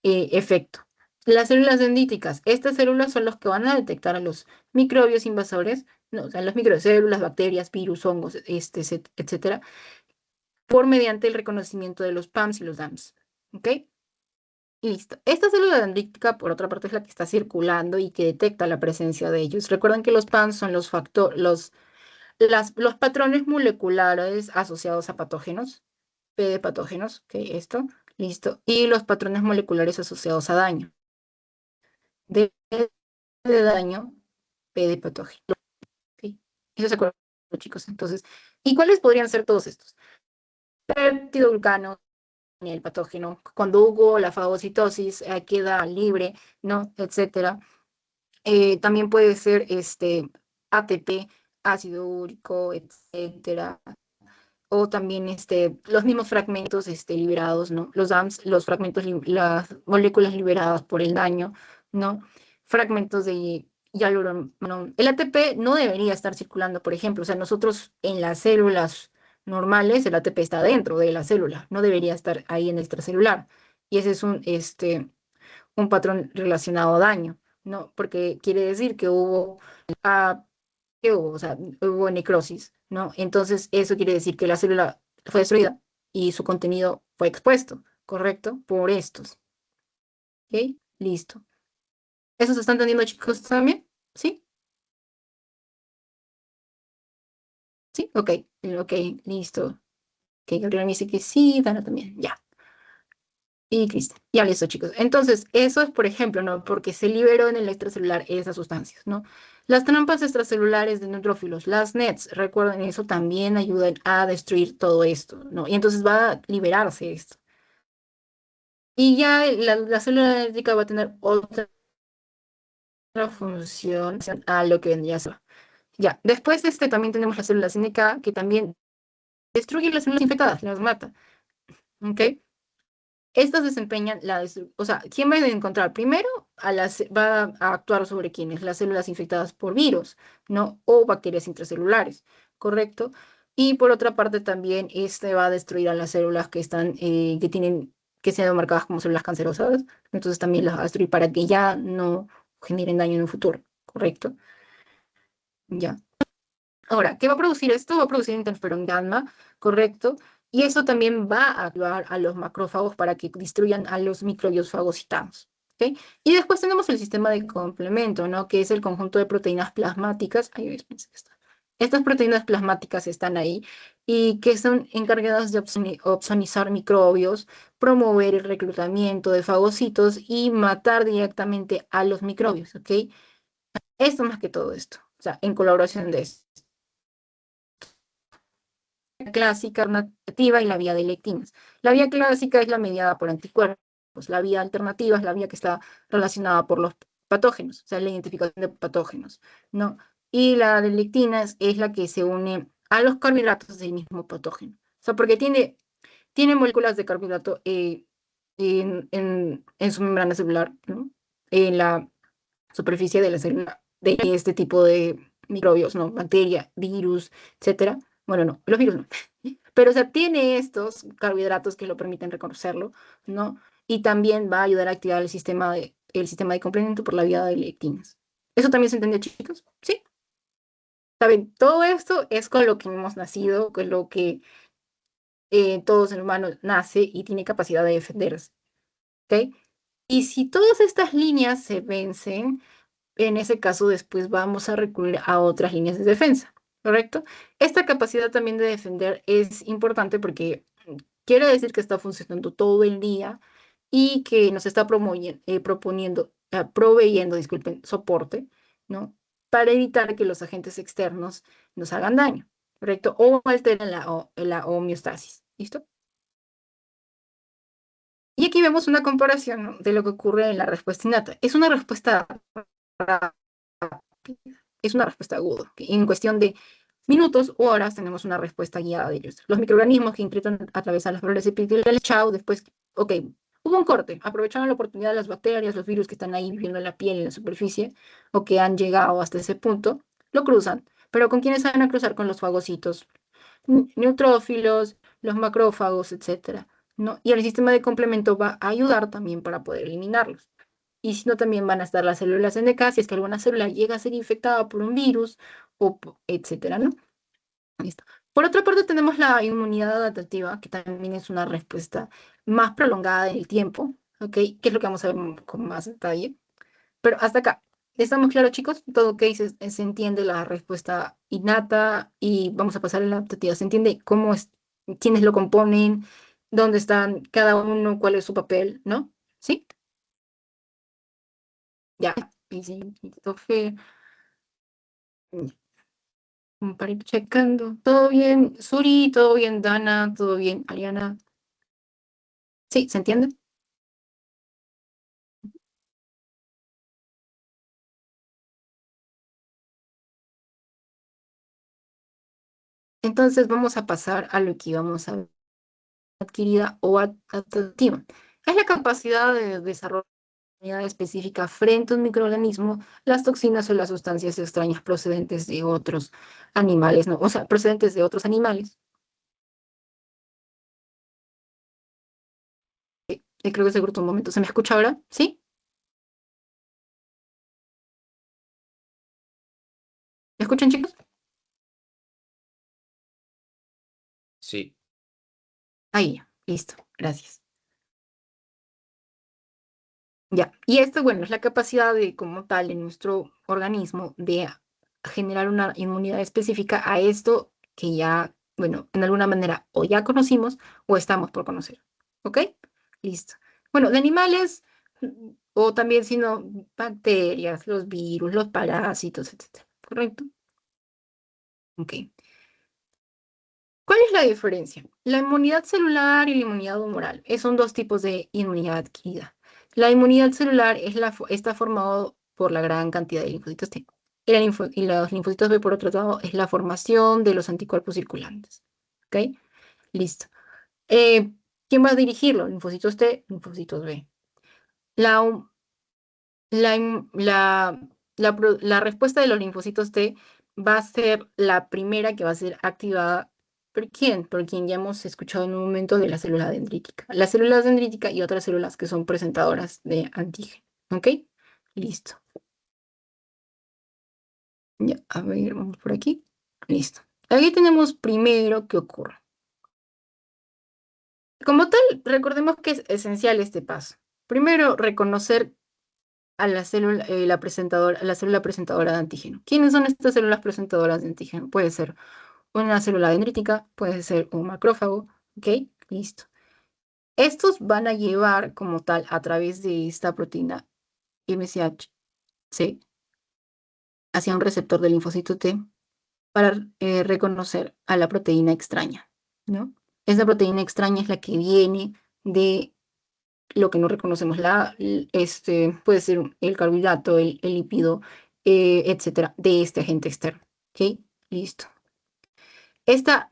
[SPEAKER 1] efecto. Las células dendríticas, estas células son los que van a detectar a los microbios invasores, no, o sea, los microbios, células, bacterias, virus, hongos, etcétera, por mediante el reconocimiento de los PAMs y los DAMs. ¿Ok? Listo. Esta célula dendrítica, por otra parte, es la que está circulando y que detecta la presencia de ellos. Recuerden que los PAMs son los patrones moleculares asociados a patógenos, P de patógenos, ¿ok? Esto, listo. Y los patrones moleculares asociados a daño. D de daño, P de patógeno. ¿Ok? Eso se acuerdan, chicos. Entonces, ¿y cuáles podrían ser todos estos? Peptidoglucano, el patógeno. Cuando hubo la fagocitosis, queda libre, ¿no? Etcétera. También puede ser ATP, ácido úrico, etcétera. O también los mismos fragmentos liberados, ¿no? Los DAMs, los fragmentos, las moléculas liberadas por el daño, ¿no? Fragmentos de hialurono. El ATP no debería estar circulando, por ejemplo. O sea, nosotros en las células normales, el ATP está dentro de la célula, no debería estar ahí en el extracelular. Y ese es un patrón relacionado a daño, ¿no? Porque quiere decir que o sea, hubo necrosis, ¿no? Entonces, eso quiere decir que la célula fue destruida y su contenido fue expuesto, ¿correcto? Por estos, ¿ok? Listo. ¿Eso se está entendiendo, chicos, también? ¿Sí? ¿Sí? Ok, ok, listo. Ok, Gabriela me dice que sí, Dana también, ya. Y Cristian, ya listo, chicos. Entonces, eso es, por ejemplo, ¿no? Porque se liberó en el extracelular esas sustancias, ¿no? Las trampas extracelulares de neutrófilos, las NETs, recuerden, eso también ayudan a destruir todo esto, ¿no? Y entonces va a liberarse esto. Y ya la célula eléctrica va a tener otra función a lo que vendría a ser. Ya, después de también tenemos las células NK que también destruyen las células infectadas, las mata, ¿ok? Estas desempeñan o sea, ¿quién va a encontrar? Primero, va a actuar sobre quiénes, las células infectadas por virus, ¿no? O bacterias intracelulares, ¿correcto? Y por otra parte también va a destruir a las células que están, que se han marcadas como células cancerosas, entonces también las va a destruir para que ya no generen daño en un futuro, ¿correcto? Ya. Ahora, ¿qué va a producir esto? Va a producir interferón gamma, ¿correcto? Y eso también va a activar a los macrófagos para que destruyan a los microbios fagocitados. ¿ok? Y después tenemos el sistema de complemento, ¿no? Que es el conjunto de proteínas plasmáticas. Ahí ves, pensé que está. Estas proteínas plasmáticas están ahí y que son encargadas de opsonizar microbios, promover el reclutamiento de fagocitos y matar directamente a los microbios, ¿ok? Esto más que todo esto, o sea, en colaboración de esto. La clásica alternativa y la vía de lectinas. La vía clásica es la mediada por anticuerpos, la vía alternativa es la vía que está relacionada por los patógenos, o sea, la identificación de patógenos, ¿no? Y la de lectinas es la que se une a los carbohidratos del mismo patógeno. O sea, porque tiene moléculas de carbohidrato en su membrana celular, ¿no? En la superficie de la célula de este tipo de microbios, ¿no? Bacteria, virus, etcétera. Bueno, no, los virus no. Pero, o sea, tiene estos carbohidratos que lo permiten reconocerlo, ¿no? Y también va a ayudar a activar el sistema de complemento por la vía de lectinas. ¿Eso también se entendió, chicos? Sí. Saben, todo esto es con lo que hemos nacido, con lo que todo ser humano nace y tiene capacidad de defenderse, ¿ok? Y si todas estas líneas se vencen, en ese caso después vamos a recurrir a otras líneas de defensa, ¿correcto? Esta capacidad también de defender es importante porque quiere decir que está funcionando todo el día y que nos está proveyendo, disculpen, soporte, ¿no? Para evitar que los agentes externos nos hagan daño, ¿correcto? O alteren la homeostasis, ¿listo? Y aquí vemos una comparación, ¿no?, de lo que ocurre en la respuesta innata. Es una respuesta rápida, es una respuesta aguda. ¿Ok? En cuestión de minutos u horas tenemos una respuesta guiada de ellos. Los microorganismos que intentan atravesar las flores epiteliales, chao, después, ok, hubo un corte, aprovecharon la oportunidad de las bacterias, los virus que están ahí viviendo en la piel y en la superficie, o que han llegado hasta ese punto, lo cruzan. Pero ¿con quiénes van a cruzar? Con los fagocitos, neutrófilos, los macrófagos, etcétera, ¿no? Y el sistema de complemento va a ayudar también para poder eliminarlos. Y si no, también van a estar las células NK, si es que alguna célula llega a ser infectada por un virus, o etcétera, ¿no? Listo. Por otra parte, tenemos la inmunidad adaptativa, que también es una respuesta más prolongada en el tiempo, ¿ok? Que es lo que vamos a ver con más detalle. Pero hasta acá, ¿estamos claros, chicos? Todo ok, se entiende la respuesta innata y vamos a pasar a la adaptativa. ¿Se entiende cómo es, quiénes lo componen, dónde están cada uno, cuál es su papel, ¿no? ¿Sí? Ya. Y sí, Christopher, para ir checando. ¿Todo bien? Suri, ¿todo bien? Dana, ¿todo bien? Ariana. ¿Sí? ¿Se entiende? Entonces vamos a pasar a lo que íbamos a ver, adquirida o adaptativa. Es la capacidad de desarrollar unidad específica frente a un microorganismo, las toxinas o las sustancias extrañas procedentes de otros animales, ¿no? O sea, procedentes de otros animales. Creo que se cortó un momento. ¿Se me escucha ahora? ¿Sí? ¿Me escuchan, chicos?
[SPEAKER 3] Sí.
[SPEAKER 1] Ahí, listo. Gracias. Ya. Y esto, bueno, es la capacidad de, como tal, en nuestro organismo de generar una inmunidad específica a esto que ya, bueno, en alguna manera o ya conocimos o estamos por conocer. ¿Ok? Listo. Bueno, de animales o también, sino bacterias, los virus, los parásitos, etcétera. ¿Correcto? Ok. ¿Cuál es la diferencia? La inmunidad celular y la inmunidad humoral son dos tipos de inmunidad adquirida. La inmunidad celular está formado por la gran cantidad de linfocitos T. Y los linfocitos B, por otro lado, es la formación de los anticuerpos circulantes. ¿Ok? Listo. ¿Quién va a dirigirlo? Linfocitos T, linfocitos B. La, hum- la respuesta de los linfocitos T va a ser la primera que va a ser activada. ¿Por quién? Por quien ya hemos escuchado en un momento de la célula dendrítica. La célula dendrítica y otras células que son presentadoras de antígeno. ¿Ok? Listo. Ya, a ver, vamos por aquí. Listo. Aquí tenemos primero qué ocurre. Como tal, recordemos que es esencial este paso. Primero, reconocer a la célula, la célula presentadora de antígeno. ¿Quiénes son estas células presentadoras de antígeno? Puede ser una célula dendrítica, puede ser un macrófago, ¿ok? Listo. Estos van a llevar como tal a través de esta proteína MCH-C hacia un receptor del linfocito T para reconocer a la proteína extraña, ¿no? Esa proteína extraña es la que viene de lo que no reconocemos, puede ser el carbohidrato, el lípido, etcétera, de este agente externo, ¿ok? Listo. Esta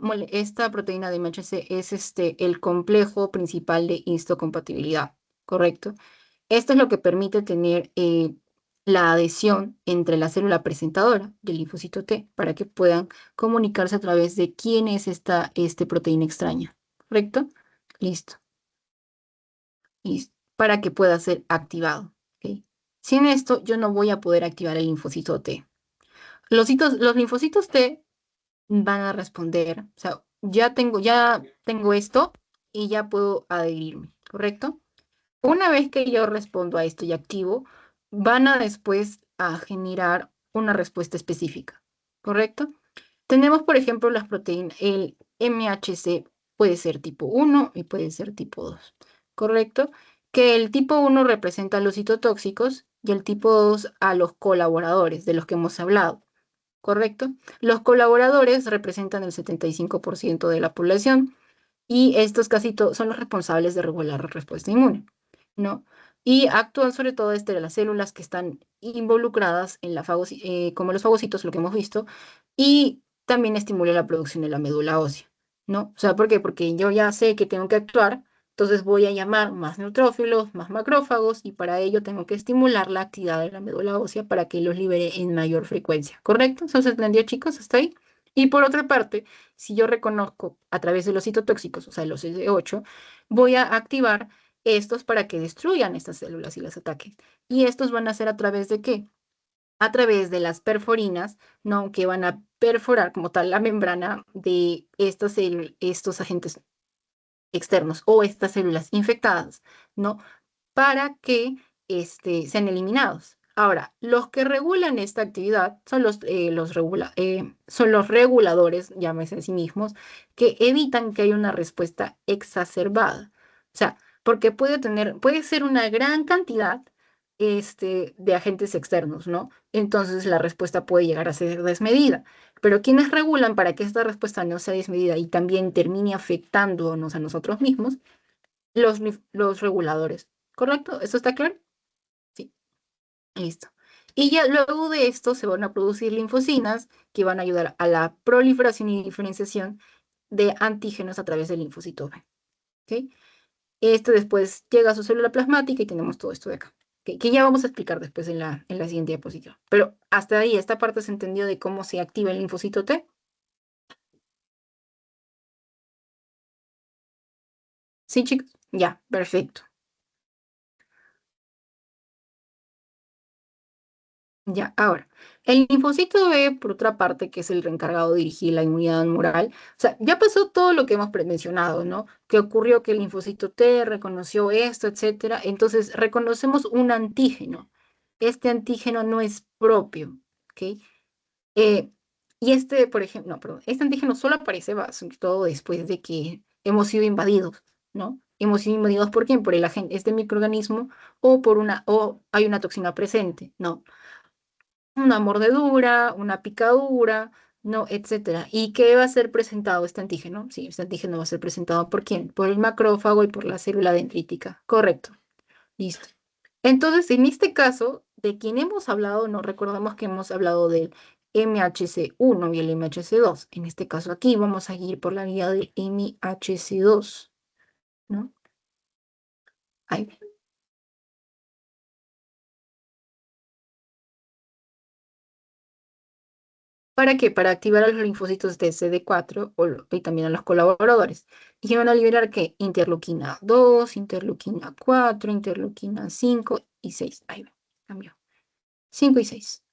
[SPEAKER 1] proteína de MHC es el complejo principal de histocompatibilidad, ¿correcto? Esto es lo que permite tener la adhesión entre la célula presentadora del linfocito T para que puedan comunicarse a través de quién es esta proteína extraña, ¿correcto? Listo. Para que pueda ser activado, ¿ok? Sin esto, yo no voy a poder activar el linfocito T. Los linfocitos T van a responder, o sea, ya tengo esto y ya puedo adherirme, ¿correcto? Una vez que yo respondo a esto y activo, van a después a generar una respuesta específica, ¿correcto? Tenemos, por ejemplo, las proteínas, el MHC puede ser tipo 1 y puede ser tipo 2, ¿correcto? Que el tipo 1 representa a los citotóxicos y el tipo 2 a los colaboradores de los que hemos hablado, ¿correcto? Los colaboradores representan el 75% de la población y estos casi son los responsables de regular la respuesta inmune, ¿no? Y actúan sobre todo de las células que están involucradas en como los fagocitos, lo que hemos visto, y también estimula la producción de la médula ósea, ¿no? O sea, ¿por qué? Porque yo ya sé que tengo que actuar, entonces voy a llamar más neutrófilos, más macrófagos, y para ello tengo que estimular la actividad de la médula ósea para que los libere en mayor frecuencia, ¿correcto? ¿Eso se entendió, chicos? ¿Hasta ahí? Y por otra parte, si yo reconozco a través de los citotóxicos, o sea, los CD8, voy a activar estos para que destruyan estas células y las ataquen. ¿Y estos van a ser a través de qué? A través de las perforinas, ¿no? Que van a perforar como tal la membrana de estos agentes externos o estas células infectadas, ¿no? Para que sean eliminados. Ahora, los que regulan esta actividad son son los reguladores, llámese a sí mismos, que evitan que haya una respuesta exacerbada. O sea, porque puede ser una gran cantidad de agentes externos, ¿no? Entonces la respuesta puede llegar a ser desmedida. Pero quienes regulan para que esta respuesta no sea desmedida y también termine afectándonos a nosotros mismos, los reguladores. ¿Correcto? ¿Eso está claro? Sí, listo. Y ya luego de esto se van a producir linfocinas que van a ayudar a la proliferación y diferenciación de antígenos a través del linfocito B. ¿Ok? Este después llega a su célula plasmática y tenemos todo esto de acá. ¿Ok? Que ya vamos a explicar después en la siguiente diapositiva. Pero hasta ahí, esta parte se entendió de cómo se activa el linfocito T. ¿Sí, chicos? Ya, perfecto. Ya, ahora, el linfocito B, por otra parte, que es el encargado de dirigir la inmunidad humoral, o sea, ya pasó todo lo que hemos mencionado, ¿no? Que ocurrió que el linfocito T reconoció esto, etcétera. Entonces, reconocemos un antígeno. Este antígeno no es propio, ¿ok? Eh, y por ejemplo, no, perdón, este antígeno solo aparece, sobre todo después de que hemos sido invadidos, ¿no? Hemos sido invadidos ¿por quién? Por el agente, este microorganismo, o hay una toxina presente, ¿no? Una mordedura, una picadura, ¿no? Etcétera. ¿Y qué va a ser presentado este antígeno? Sí, este antígeno va a ser presentado ¿por quién? Por el macrófago y por la célula dendrítica. Correcto. Listo. Entonces, en este caso, de quien hemos hablado, no recordamos que hemos hablado del MHC1 y el MHC2. En este caso aquí vamos a ir por la vía del MHC2, ¿no? Ahí. ¿Para qué? Para activar a los linfocitos de CD4 y también a los colaboradores. ¿Y que van a liberar qué? Interleuquina 2, interleuquina 4, interleuquina 5 y 6. Ahí va, cambió. 5 y 6.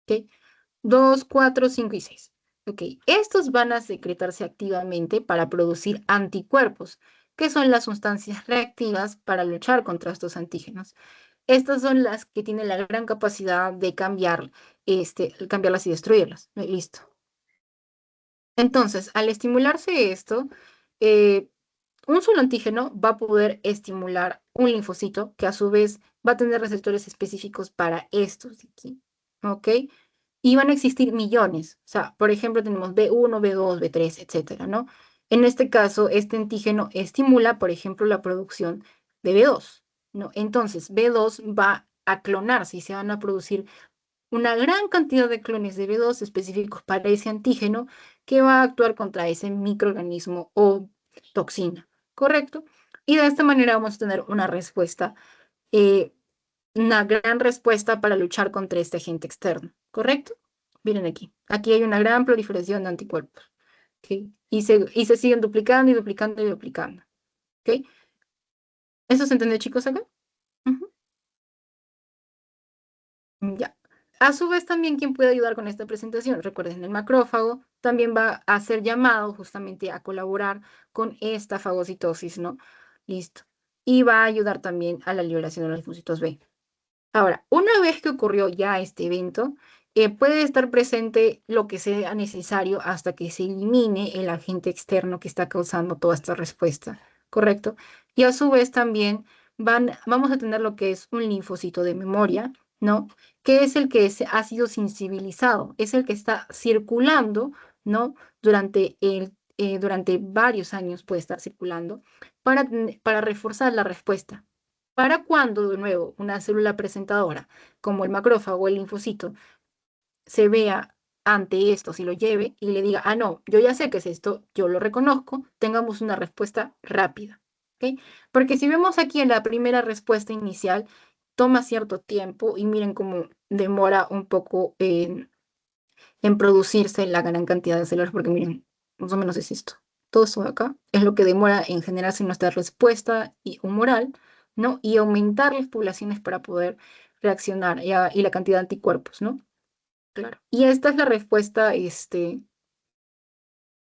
[SPEAKER 1] ¿Ok? 2, 4, 5 y 6. Ok, estos van a secretarse activamente para producir anticuerpos, que son las sustancias reactivas para luchar contra estos antígenos. Estas son las que tienen la gran capacidad de cambiarlas y destruirlas. Listo. Entonces, al estimularse esto, eh, un solo antígeno va a poder estimular un linfocito que a su vez va a tener receptores específicos para estos de aquí. ¿Ok? Y van a existir millones. O sea, por ejemplo, tenemos B1, B2, B3, etcétera, ¿no? En este caso, este antígeno estimula, por ejemplo, la producción de B2, ¿no? Entonces, B2 va a clonarse y se van a producir una gran cantidad de clones de B2 específicos para ese antígeno que va a actuar contra ese microorganismo o toxina, ¿correcto? Y de esta manera vamos a tener eh, una gran respuesta para luchar contra este agente externo, ¿correcto? Miren aquí, aquí hay una gran proliferación de anticuerpos, ¿ok? Y se siguen duplicando y duplicando y duplicando, ¿ok? ¿Eso se entiende, chicos, acá? Ujú. Ya. A su vez, también quien puede ayudar con esta presentación, recuerden, el macrófago también va a ser llamado justamente a colaborar con esta fagocitosis, ¿no? Listo. Y va a ayudar también a la liberación de los linfocitos B. Ahora, una vez que ocurrió ya este evento, puede estar presente lo que sea necesario hasta que se elimine el agente externo que está causando toda esta respuesta, ¿correcto? Y a su vez también vamos a tener lo que es un linfocito de memoria, ¿no? Que es el que ha sido sensibilizado, es el que está circulando, ¿no? Durante varios años puede estar circulando para reforzar la respuesta. Para cuando, de nuevo, una célula presentadora, como el macrófago o el linfocito, se vea ante esto, si lo lleve y le diga, ah, no, yo ya sé qué es esto, yo lo reconozco, tengamos una respuesta rápida. ¿Ok? Porque si vemos aquí en la primera respuesta inicial, toma cierto tiempo y miren cómo demora un poco en producirse la gran cantidad de células, porque miren, más o menos es esto. Todo esto de acá es lo que demora en generarse nuestra respuesta humoral, ¿no? Y aumentar las poblaciones para poder reaccionar y la cantidad de anticuerpos, ¿no? Claro. Y esta es la respuesta,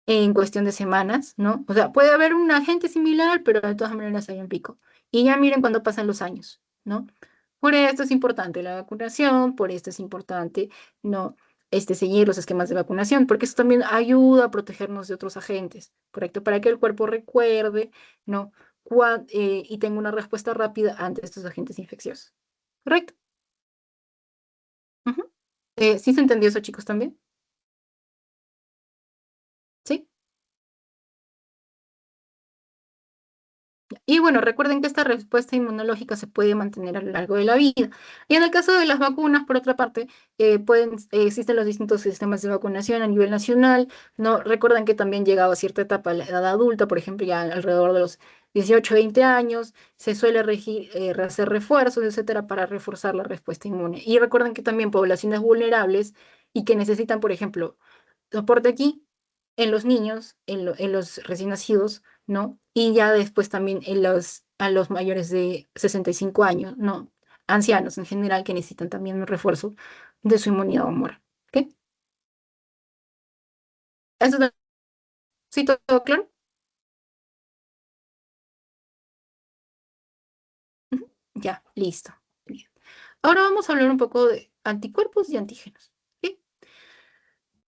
[SPEAKER 1] en cuestión de semanas, ¿no? O sea, puede haber un agente similar, pero de todas maneras hay un pico. Y ya miren cuando pasan los años, ¿no? Por esto es importante la vacunación, por esto es importante, ¿no? Seguir los esquemas de vacunación, porque eso también ayuda a protegernos de otros agentes, ¿correcto? Para que el cuerpo recuerde, ¿no? Y tenga una respuesta rápida ante estos agentes infecciosos, ¿correcto? Ujú. ¿Sí se entendió eso, chicos, también? ¿Sí? Y bueno, recuerden que esta respuesta inmunológica se puede mantener a lo largo de la vida. Y en el caso de las vacunas, por otra parte, existen los distintos sistemas de vacunación a nivel nacional. ¿No? Recuerden que también llegado a cierta etapa, la edad adulta, por ejemplo, ya alrededor de los 18 20 años, se suele hacer refuerzos, etcétera, para reforzar la respuesta inmune. Y recuerden que también poblaciones vulnerables y que necesitan, por ejemplo, soporte aquí en los niños, en los recién nacidos, ¿no? Y ya después también a los mayores de 65 años, ¿no? Ancianos en general que necesitan también un refuerzo de su inmunidad humoral. ¿Ok? ¿Eso sí, todo claro? Ujú. Ya, listo. Bien. Ahora vamos a hablar un poco de anticuerpos y antígenos. ¿Ok?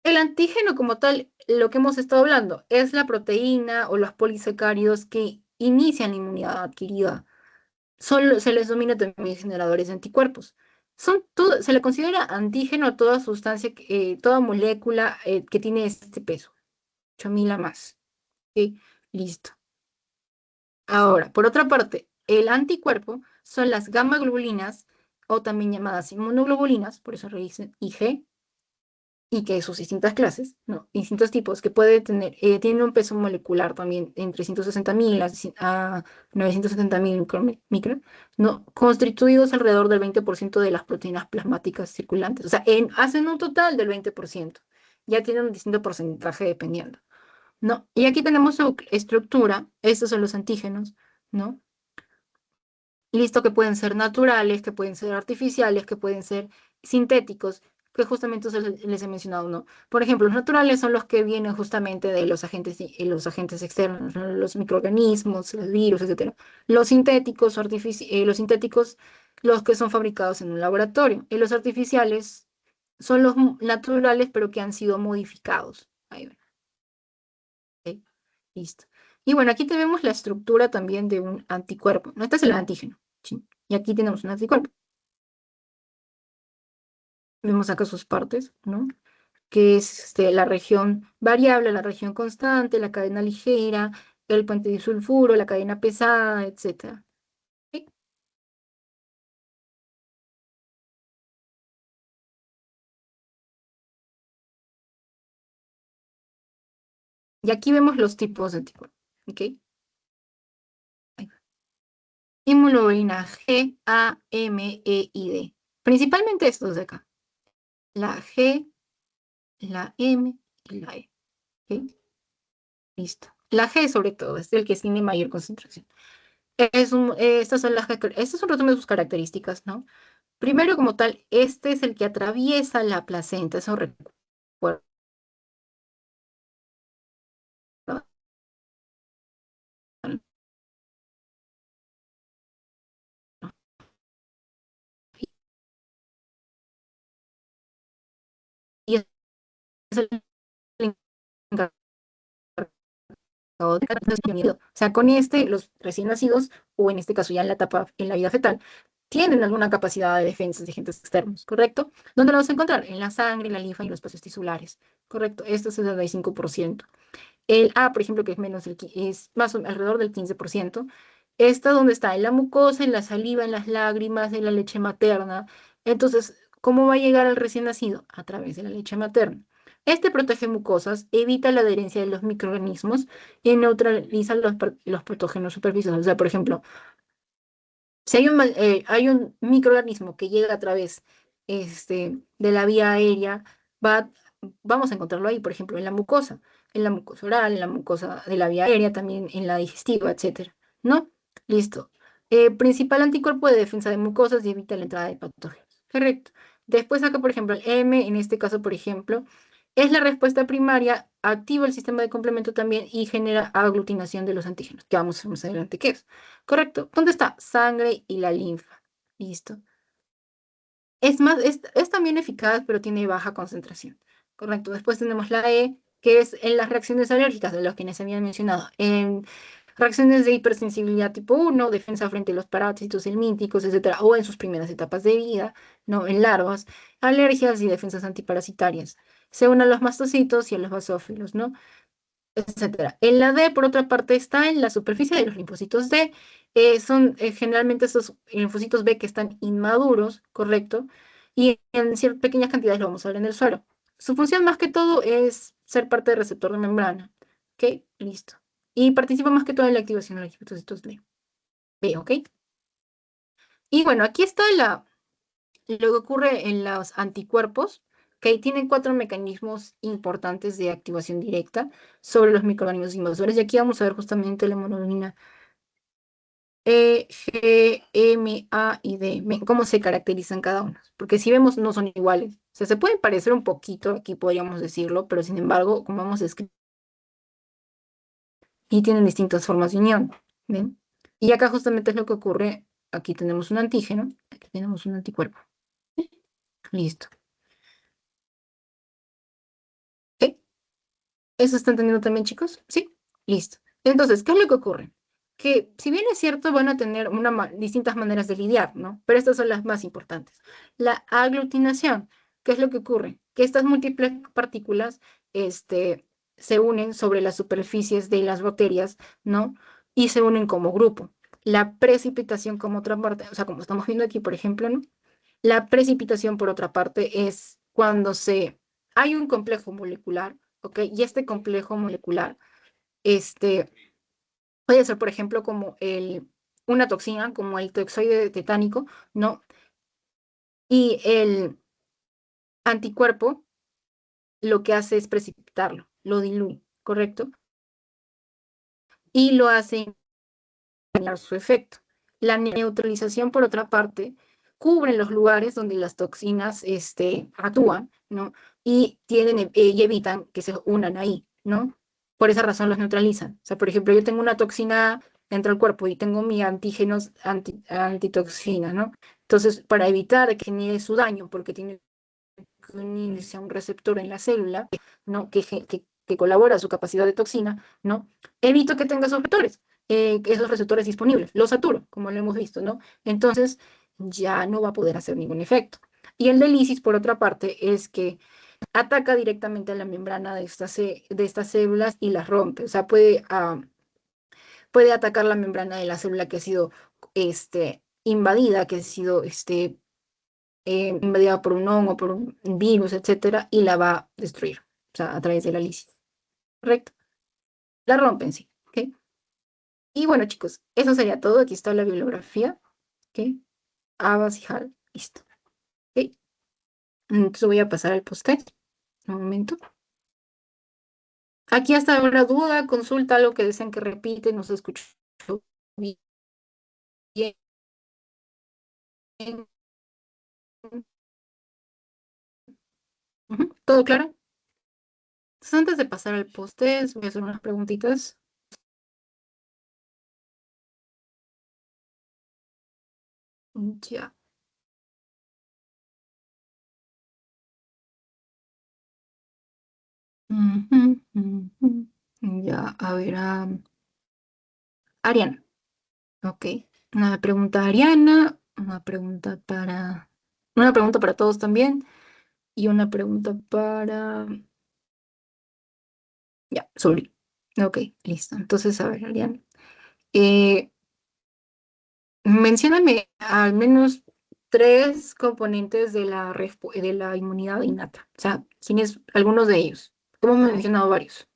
[SPEAKER 1] El antígeno como tal, lo que hemos estado hablando, es la proteína o los polisacáridos que inician la inmunidad adquirida. Se les denomina también generadores de anticuerpos. Se le considera antígeno a toda sustancia, toda molécula que tiene este peso, 8000 a más. ¿Ok? Listo. Ahora, por otra parte, el anticuerpo son las gamma globulinas o también llamadas inmunoglobulinas, por eso le dicen IG, y que sus distintas clases, ¿no? Distintos tipos que puede tener, tienen un peso molecular también entre 160.000 a 970.000 micron, ¿no? Constituidos alrededor del 20% de las proteínas plasmáticas circulantes. O sea, hacen un total del 20%. Ya tienen un distinto porcentaje dependiendo, ¿no? Y aquí tenemos su estructura, estos son los antígenos, ¿no? Listo, que pueden ser naturales, que pueden ser artificiales, que pueden ser sintéticos, que justamente les he mencionado, ¿no? Por ejemplo, los naturales son los que vienen justamente de los agentes externos, ¿no? Los microorganismos, los virus, etcétera. Los sintéticos los que son fabricados en un laboratorio. Y los artificiales son los naturales, pero que han sido modificados. Ahí ven. Ok, listo. Y bueno, aquí tenemos la estructura también de un anticuerpo. ¿No? Este es el antígeno. ¿Sí? Y aquí tenemos un anticuerpo. Vemos acá sus partes, ¿no? Que es la región variable, la región constante, la cadena ligera, el puente disulfuro, la cadena pesada, etc. ¿Sí? Y aquí vemos los tipos de anticuerpos. ¿Ok? Ahí va. Inmunoglobulina G, A, M, E y D. Principalmente estos de acá. La G, la M y la E. ¿Ok? Listo. La G sobre todo, es el que tiene mayor concentración. Estas son este es un resumen de sus características, ¿no? Primero, como tal, este es el que atraviesa la placenta, eso recuerdo. Y es el encargado de cada nacido. O sea, con este, los recién nacidos, o en este caso ya en la etapa, en la vida fetal, tienen alguna capacidad de defensa de agentes externos, ¿correcto? ¿Dónde lo vamos a encontrar? En la sangre, en la linfa y en los vasos tisulares, ¿correcto? Esto es el 65%. El A, por ejemplo, que es menos es más o alrededor del 15%. Esta donde está en la mucosa, en la saliva, en las lágrimas, en la leche materna. Entonces, ¿cómo va a llegar al recién nacido? A través de la leche materna. Este protege mucosas, evita la adherencia de los microorganismos y neutraliza los patógenos superficiales. O sea, por ejemplo, si hay un microorganismo que llega a través de la vía aérea, va, vamos a encontrarlo ahí, por ejemplo, en la mucosa oral, en la mucosa de la vía aérea, también en la digestiva, etcétera, ¿no? Listo. Principal anticuerpo de defensa de mucosas y evita la entrada de patógenos. Correcto. Después acá, por ejemplo, el M, en este caso, por ejemplo, es la respuesta primaria, activa el sistema de complemento también y genera aglutinación de los antígenos, que vamos a ver más adelante qué es. Correcto. ¿Dónde está? Sangre y la linfa. Listo. Es más, es también eficaz, pero tiene baja concentración. Correcto. Después tenemos la E, que es en las reacciones alérgicas, de los que les habían mencionado. En reacciones de hipersensibilidad tipo 1, defensa frente a los parásitos helmínticos, etcétera, o en sus primeras etapas de vida, ¿no? En larvas, alergias y defensas antiparasitarias. Se une a los mastocitos y a los basófilos, ¿no? Etcétera. En la D, por otra parte, está en la superficie de los linfocitos D. Son generalmente esos linfocitos B que están inmaduros, ¿correcto? Y en ciertas pequeñas cantidades lo vamos a ver en el suero. Su función más que todo es ser parte del receptor de membrana. ¿Ok? Listo. Y participa más que todo en la activación de los linfocitos B, ¿ok? Y bueno, aquí está lo que ocurre en los anticuerpos, que tienen 4 mecanismos importantes de activación directa sobre los microorganismos invasores. Y aquí vamos a ver justamente la hemoglobina E, G, M, A y D. Ven cómo se caracterizan cada uno. Porque si vemos, no son iguales. O sea, se pueden parecer un poquito, aquí podríamos decirlo, pero sin embargo, como vamos a escribir, y tienen distintas formas de unión. ¿Ven? Y acá justamente es lo que ocurre. Aquí tenemos un antígeno, aquí tenemos un anticuerpo. Listo. ¿Ok? ¿Eso está entendiendo también, chicos? ¿Sí? Listo. Entonces, ¿qué es lo que ocurre? Que si bien es cierto, van a tener distintas maneras de lidiar, ¿no? Pero estas son las más importantes. La aglutinación, ¿qué es lo que ocurre? Que estas múltiples partículas se unen sobre las superficies de las bacterias, ¿no? Y se unen como grupo. La precipitación como otra parte, o sea, como estamos viendo aquí, por ejemplo, ¿no? La precipitación, por otra parte, es cuando hay un complejo molecular, ¿ok? Y este complejo molecular, este, puede ser, por ejemplo, como una toxina, como el toxoide tetánico, ¿no? Y el anticuerpo lo que hace es precipitarlo, lo diluye, ¿correcto? Y lo hace dañar su efecto. La neutralización, por otra parte, cubre los lugares donde las toxinas actúan, ¿no? Y y evitan que se unan ahí, ¿no? Por esa razón los neutralizan. O sea, por ejemplo, yo tengo una toxina entra al cuerpo y tengo mi antígenos antitoxina, ¿no? Entonces, para evitar que genere su daño, porque tiene que unirse a un receptor en la célula, ¿no? Que colabora a su capacidad de toxina, ¿no? Evito que tenga esos receptores, esos receptores disponibles, los saturo, como lo hemos visto, ¿no? Entonces, ya no va a poder hacer ningún efecto. Y el de lisis, por otra parte, es que ataca directamente a la membrana de estas células y las rompe. O sea, puede atacar la membrana de la célula que ha sido invadida, que ha sido invadida por un hongo, por un virus, etcétera, y la va a destruir, o sea, a través de la lisis. ¿Correcto? La rompen, sí. ¿Ok? Y bueno, chicos, eso sería todo. Aquí está la bibliografía. ¿Ok? Abbas y Hall. Listo. ¿Ok? Entonces voy a pasar al post-it. Un momento. Aquí hasta alguna duda, consulta, algo que desean que repite, no se escuchó bien. Ujú, ¿todo claro? Entonces, antes de pasar al post-it, voy a hacer unas preguntitas. Ya. Ujú, ujú. Ya, a ver, Ariana. Ok. Una pregunta a Ariana, una pregunta para todos también, y una pregunta para, ya, Zuli. Ok, listo. Entonces, a ver, Ariana. Eh, Mencióname al menos tres componentes de de la inmunidad innata. O sea, ¿tienes algunos de ellos? Hemos mencionado varios.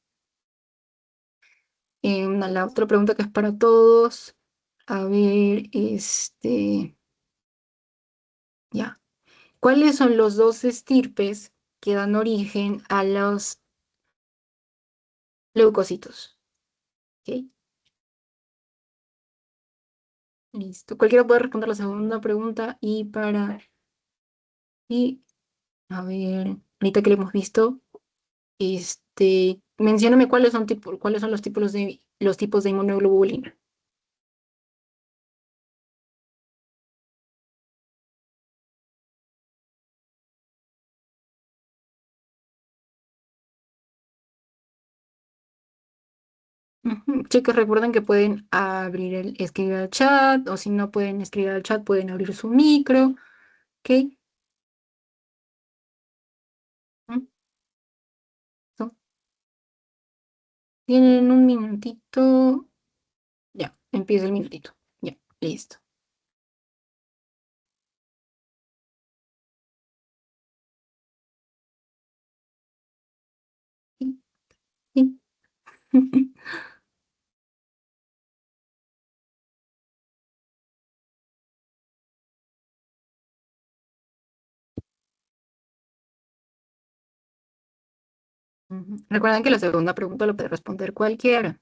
[SPEAKER 1] La otra pregunta que es para todos. A ver, ya. ¿Cuáles son los dos estirpes que dan origen a los leucocitos? ¿Ok? Listo. Cualquiera puede responder la segunda pregunta y, a ver, ahorita que lo hemos visto, mencióname cuáles son los tipos de inmunoglobulina. Ujú. Chicos, recuerden que pueden escribir al chat, o si no pueden escribir al chat, pueden abrir su micro, ¿ok? ¿Mm? ¿So? Tienen un minutito. Ya, empieza el minutito. Ya, listo. Sí, sí. Ujú. Recuerden que la segunda pregunta lo puede responder cualquiera.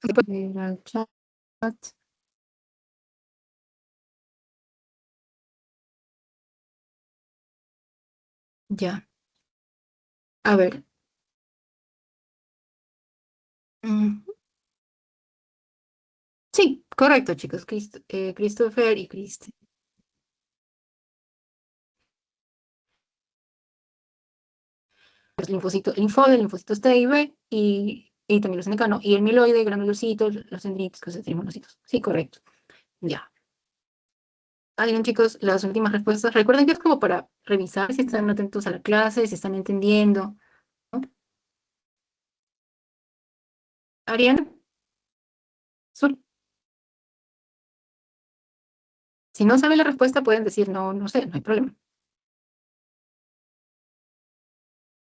[SPEAKER 1] Pueden ir al chat. Ya. A ver. Ujú. Sí, correcto, chicos. Christopher y Christy. Los linfocitos T y B y también los NK, ¿no? Y el mieloide, granulocitos, los dendríticos, los trimonocitos. Sí, correcto. Ya. Bien, chicos, las últimas respuestas. Recuerden que es como para revisar si están atentos a la clase, si están entendiendo, ¿no? Ariana, Sol. Si no sabe la respuesta, pueden decir no, no sé, no hay problema.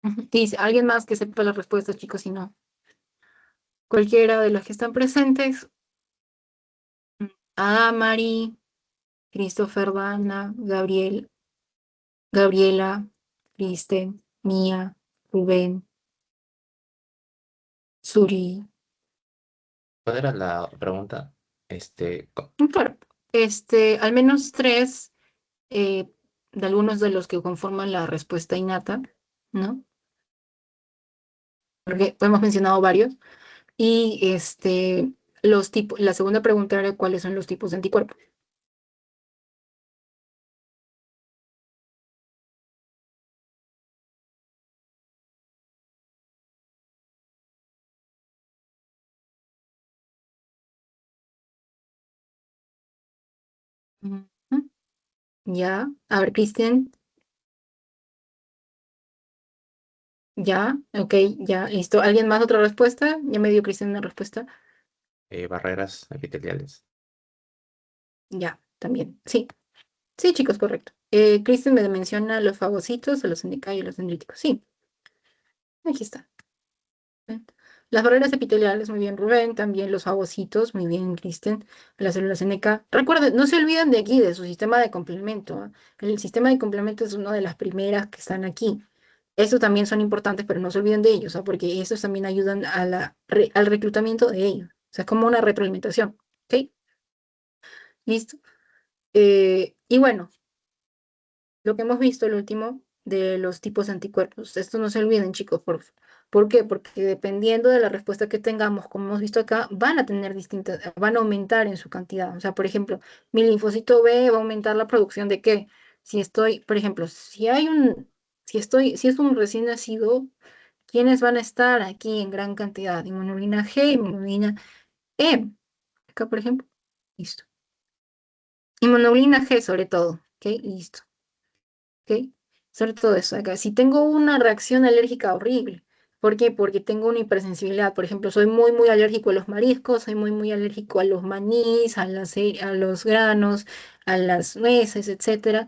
[SPEAKER 1] Ujú. Y si alguien más que sepa la respuesta, chicos, si no, cualquiera de los que están presentes, Mari, Christopher, Dana, Gabriel, Gabriela, Kristen, Mía, Rubén, Suri.
[SPEAKER 3] ¿Cuál era la pregunta?
[SPEAKER 1] Claro, al menos tres eh, de algunos de los que conforman la respuesta innata, ¿no? Porque hemos mencionado varios. Y los tipos, la segunda pregunta era cuáles son los tipos de anticuerpos. Ujú. Ya, a ver, Cristian, ya, ok, ya, listo. ¿Alguien más otra respuesta? Ya me dio Cristian una respuesta.
[SPEAKER 3] Barreras epiteliales.
[SPEAKER 1] Ya, también, sí. Sí, chicos, correcto. Cristian me menciona los fagocitos, los NK y los dendríticos. Sí, aquí está. ¿Eh? Las barreras epiteliales, muy bien, Rubén. También los fagocitos, muy bien, Cristian. Las células NK. Recuerden, no se olviden de aquí, de su sistema de complemento. ¿Ah? El sistema de complemento es una de las primeras que están aquí. Estos también son importantes, pero no se olviden de ellos, ¿ah? Porque estos también ayudan a al reclutamiento de ellos. O sea, es como una retroalimentación. ¿Ok? ¿Listo? Y bueno. Lo que hemos visto, el último, de los tipos de anticuerpos. Esto no se olviden, chicos, por favor. ¿Por qué? Porque dependiendo de la respuesta que tengamos, como hemos visto acá, van a tener distintas, van a aumentar en su cantidad. O sea, por ejemplo, mi linfocito B va a aumentar la producción de qué. Si estoy, por ejemplo, si es un recién nacido, ¿quiénes van a estar aquí en gran cantidad? Inmunoglobulina G, inmunoglobulina E. Acá, por ejemplo. Listo. Inmunoglobulina G sobre todo. ¿Ok? Listo. ¿Ok? Sobre todo eso acá. Si tengo una reacción alérgica horrible, ¿por qué? Porque tengo una hipersensibilidad. Por ejemplo, soy muy, muy alérgico a los mariscos, soy muy, muy alérgico a los manís, a los granos, a las nueces, etcétera.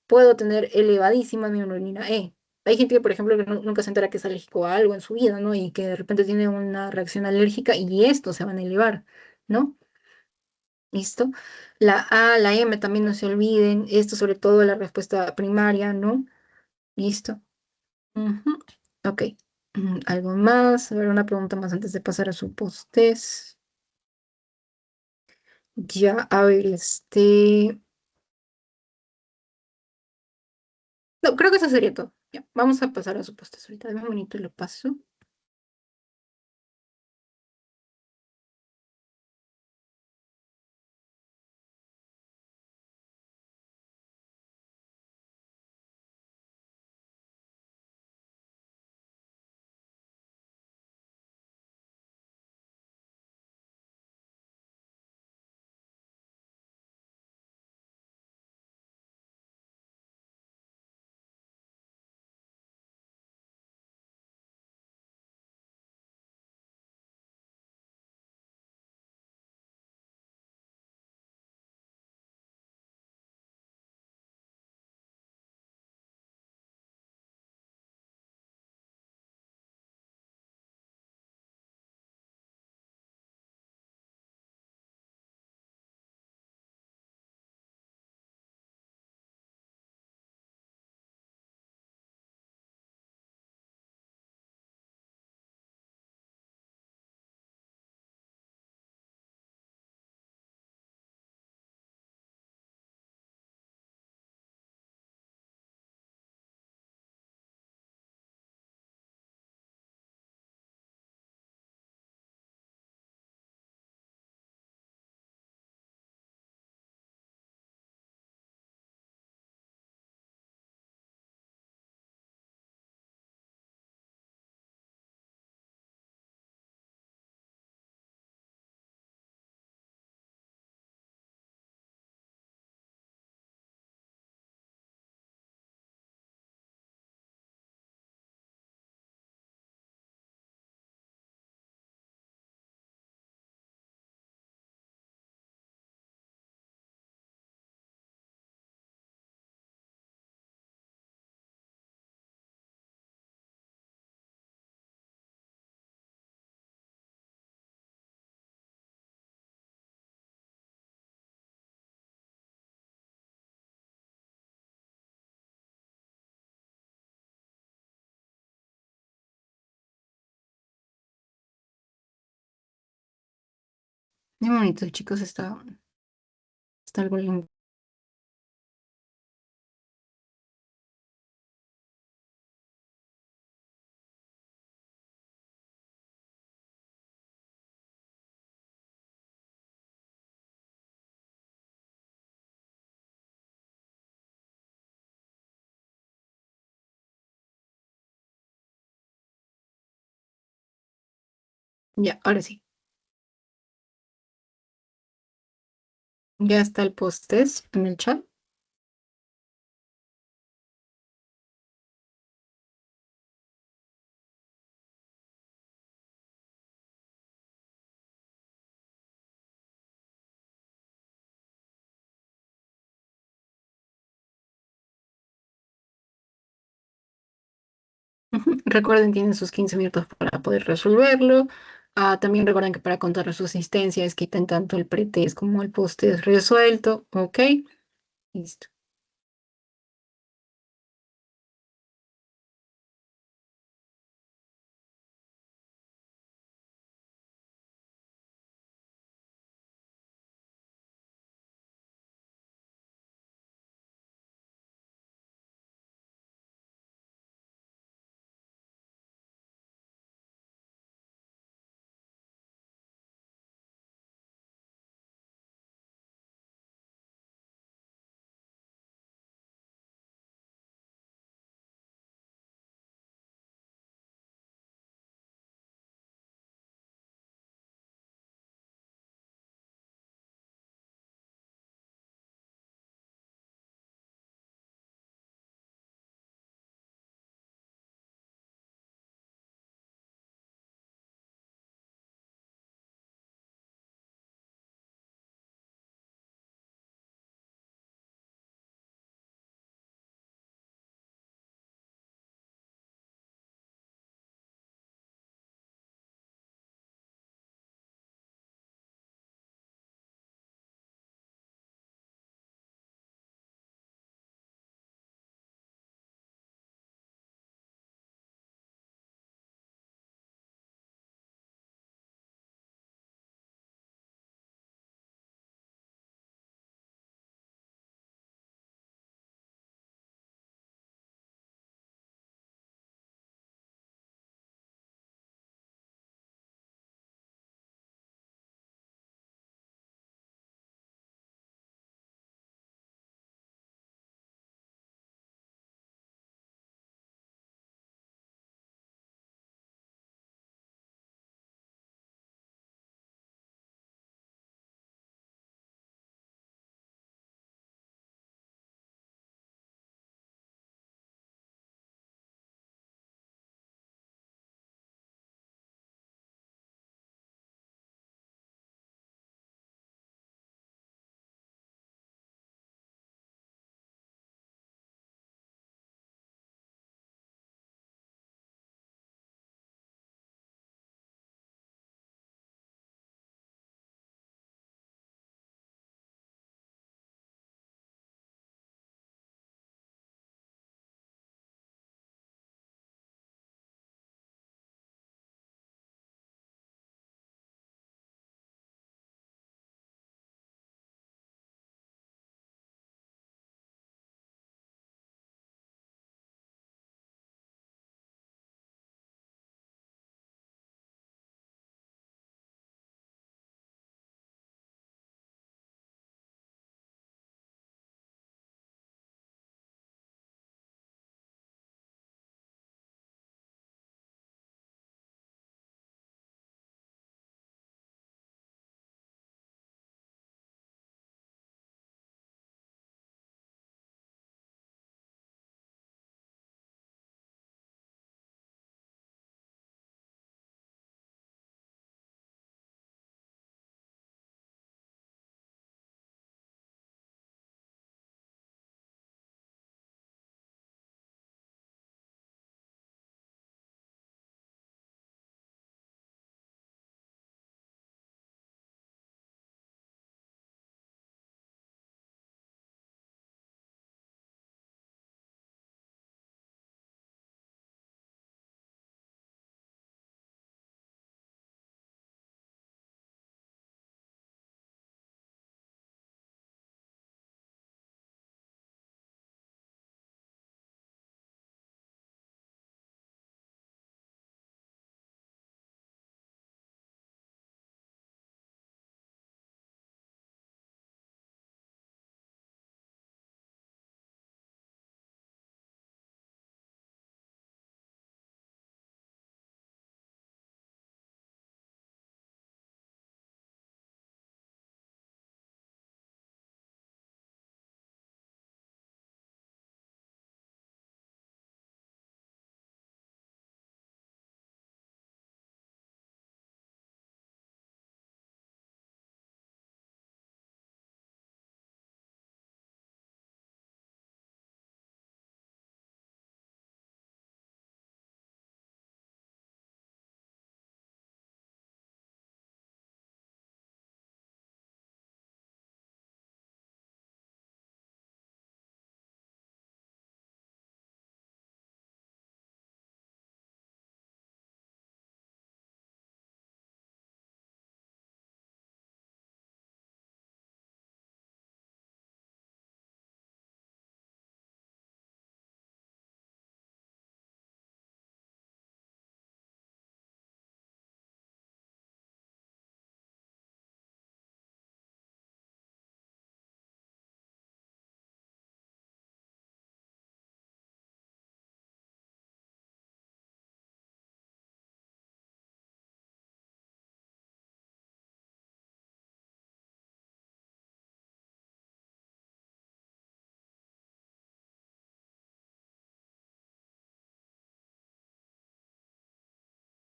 [SPEAKER 1] Puedo tener elevadísima mi hemoglobina E. Hay gente, por ejemplo, que nunca se entera que es alérgico a algo en su vida, ¿no? Y que de repente tiene una reacción alérgica y esto se van a elevar, ¿no? ¿Listo? La A, la M también no se olviden. Esto sobre todo la respuesta primaria, ¿no? Listo. Ujú. Ok. ¿Algo más? A ver, una pregunta más antes de pasar a su post-test. Ya, a ver, No, creo que eso sería todo. Ya, vamos a pasar a su post-test ahorita. Dame un minuto y lo paso. Muy bonito, chicos, está algo lindo. Ya, ahora sí. Ya está el post-test en el chat. Ujú. Recuerden, tienen sus 15 minutos para poder resolverlo. También recuerden que para contar su asistencia es quiten tanto el pretest como el post-test resuelto. Ok, listo.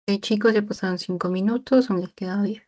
[SPEAKER 1] Chicos, ya pasaron 5 minutos, aún les queda 10.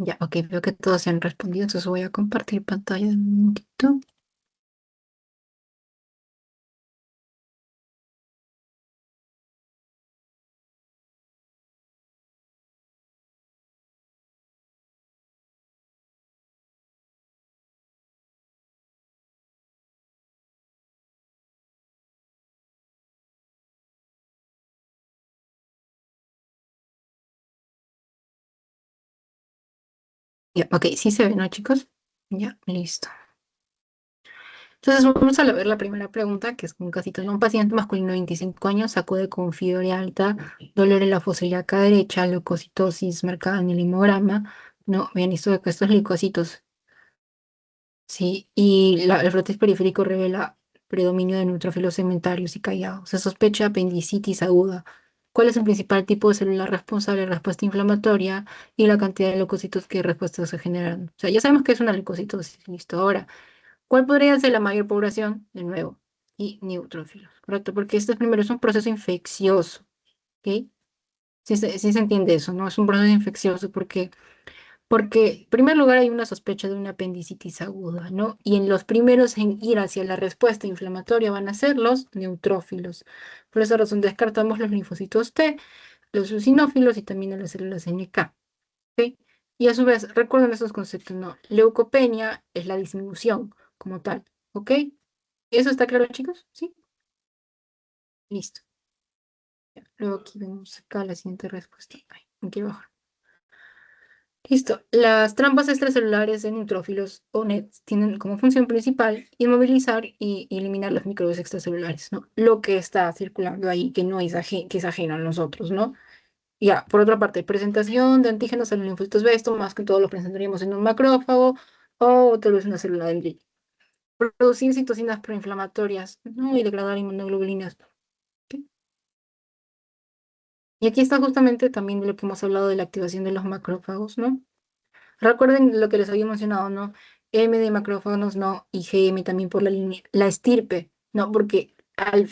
[SPEAKER 1] Ya, ok, veo que todos se han respondido, entonces voy a compartir pantalla un momentito. Ya, ok, sí se ve, ¿no, chicos? Ya, listo. Entonces vamos a ver la primera pregunta, que es un casito de un paciente masculino de 25 años, sacude con fiebre alta, dolor en la fosa ilíaca derecha, leucocitosis marcada en el hemograma. No, bien, esto estos leucocitos. Sí, y el frotis periférico revela predominio de neutrófilos segmentarios y callados. Se sospecha apendicitis aguda. ¿Cuál es el principal tipo de célula responsable de respuesta inflamatoria y la cantidad de leucocitos que respuestas se generan? O sea, ya sabemos que es una leucocitosis. Listo. Ahora, ¿cuál podría ser la mayor población? De nuevo, y neutrófilos, ¿correcto? Porque este primero es un proceso infeccioso, ¿ok? Sí se entiende eso, ¿no? Es un proceso infeccioso porque, en primer lugar, hay una sospecha de una apendicitis aguda, ¿no? Y en los primeros en ir hacia la respuesta inflamatoria van a ser los neutrófilos. Por esa razón descartamos los linfocitos T, los eosinófilos y también a las células NK, ¿ok? Y a su vez, recuerden esos conceptos, ¿no? Leucopenia es la disminución como tal, ¿ok? ¿Eso está claro, chicos? ¿Sí? Listo. Ya, luego aquí vemos acá la siguiente respuesta. Ay, me quiero bajar. Listo. Las trampas extracelulares de neutrófilos o NETs tienen como función principal inmovilizar y eliminar los microbios extracelulares, ¿no? Lo que está circulando ahí, que no es que es ajeno a nosotros, ¿no? Ya, por otra parte, presentación de antígenos a los linfocitos B, esto más que todo lo presentaríamos en un macrófago o tal vez una célula dendrítica. Producir citocinas proinflamatorias, ¿no? Y degradar inmunoglobulinas. ¿Ok? Y aquí está justamente también de lo que hemos hablado de la activación de los macrófagos, ¿no? Recuerden lo que les había mencionado, ¿no? M de macrófagos, ¿no? Y GM también por la estirpe, ¿no? Porque al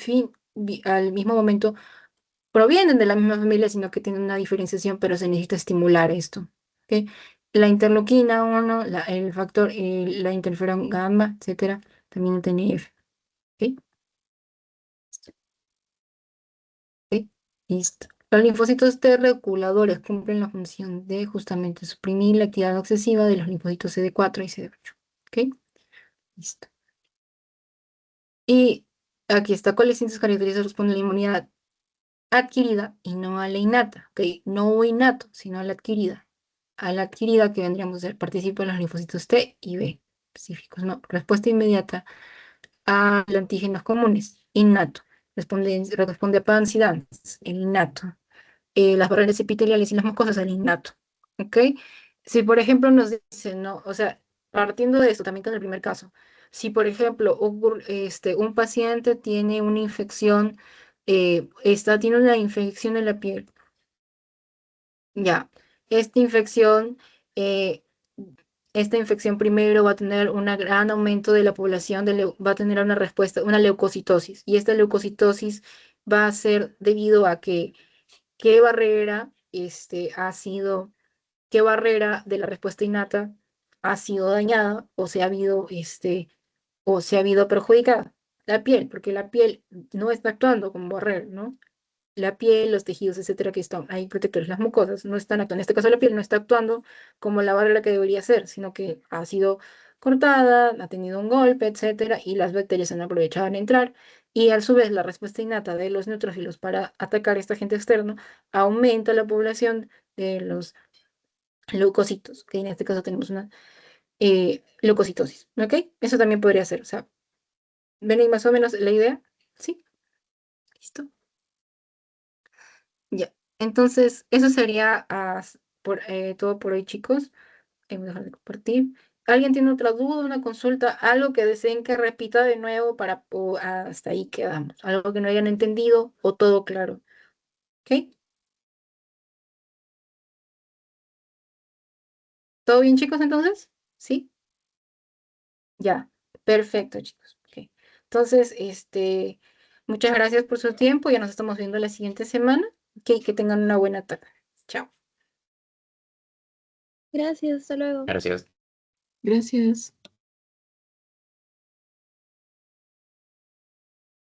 [SPEAKER 1] mismo momento, provienen de la misma familia, sino que tienen una diferenciación, pero se necesita estimular esto, ¿ok? La interleuquina 1, el factor, la interferón gamma, etcétera, también TNF, ¿ok? ¿Ok? Listo. Los linfocitos T reguladores cumplen la función de justamente suprimir la actividad excesiva de los linfocitos CD4 y CD8, ¿ok? Listo. Y aquí está, ¿cuáles distintas características responde la inmunidad adquirida y no a la innata? ¿Ok? No innato, sino a la adquirida. A la adquirida que vendríamos a ser, participan los linfocitos T y B específicos, ¿no? Respuesta inmediata a los antígenos comunes, innato. Responde a pancidans, el innato. Las barreras epiteliales y las mucosas, el innato. ¿Ok? Si, por ejemplo, nos dicen, ¿no? O sea, partiendo de esto, también con el primer caso, si, por ejemplo, un paciente tiene una infección, tiene una infección en la piel, ya, esta infección, eh, esta infección primero va a tener un gran aumento de la población, va a tener una respuesta, una leucocitosis, y esta leucocitosis va a ser debido a que qué barrera qué barrera de la respuesta innata ha sido dañada o se ha habido perjudicada. La piel, porque la piel no está actuando como barrera, ¿no? La piel, los tejidos, etcétera, que están ahí protectores, las mucosas, no están actuando. En este caso, la piel no está actuando como la barrera que debería ser, sino que ha sido cortada, ha tenido un golpe, etcétera, y las bacterias han aprovechado en entrar. Y a su vez, la respuesta innata de los neutrófilos para atacar a este agente externo aumenta la población de los leucocitos, que en este caso tenemos una leucocitosis, ¿ok? Eso también podría ser, o sea, ¿ven ahí más o menos la idea? ¿Sí? ¿Listo? Ya. Entonces, eso sería todo por hoy, chicos. Voy a dejar de compartir. ¿Alguien tiene otra duda, una consulta, algo que deseen que repita de nuevo hasta ahí quedamos? Algo que no hayan entendido o todo claro, ¿ok? ¿Todo bien, chicos, entonces? ¿Sí? Ya, perfecto, chicos. Ok. Entonces, muchas gracias por su tiempo. Ya nos estamos viendo la siguiente semana. Ok, que tengan una buena tarde. Chao.
[SPEAKER 2] Gracias, hasta luego.
[SPEAKER 3] Gracias.
[SPEAKER 1] Gracias.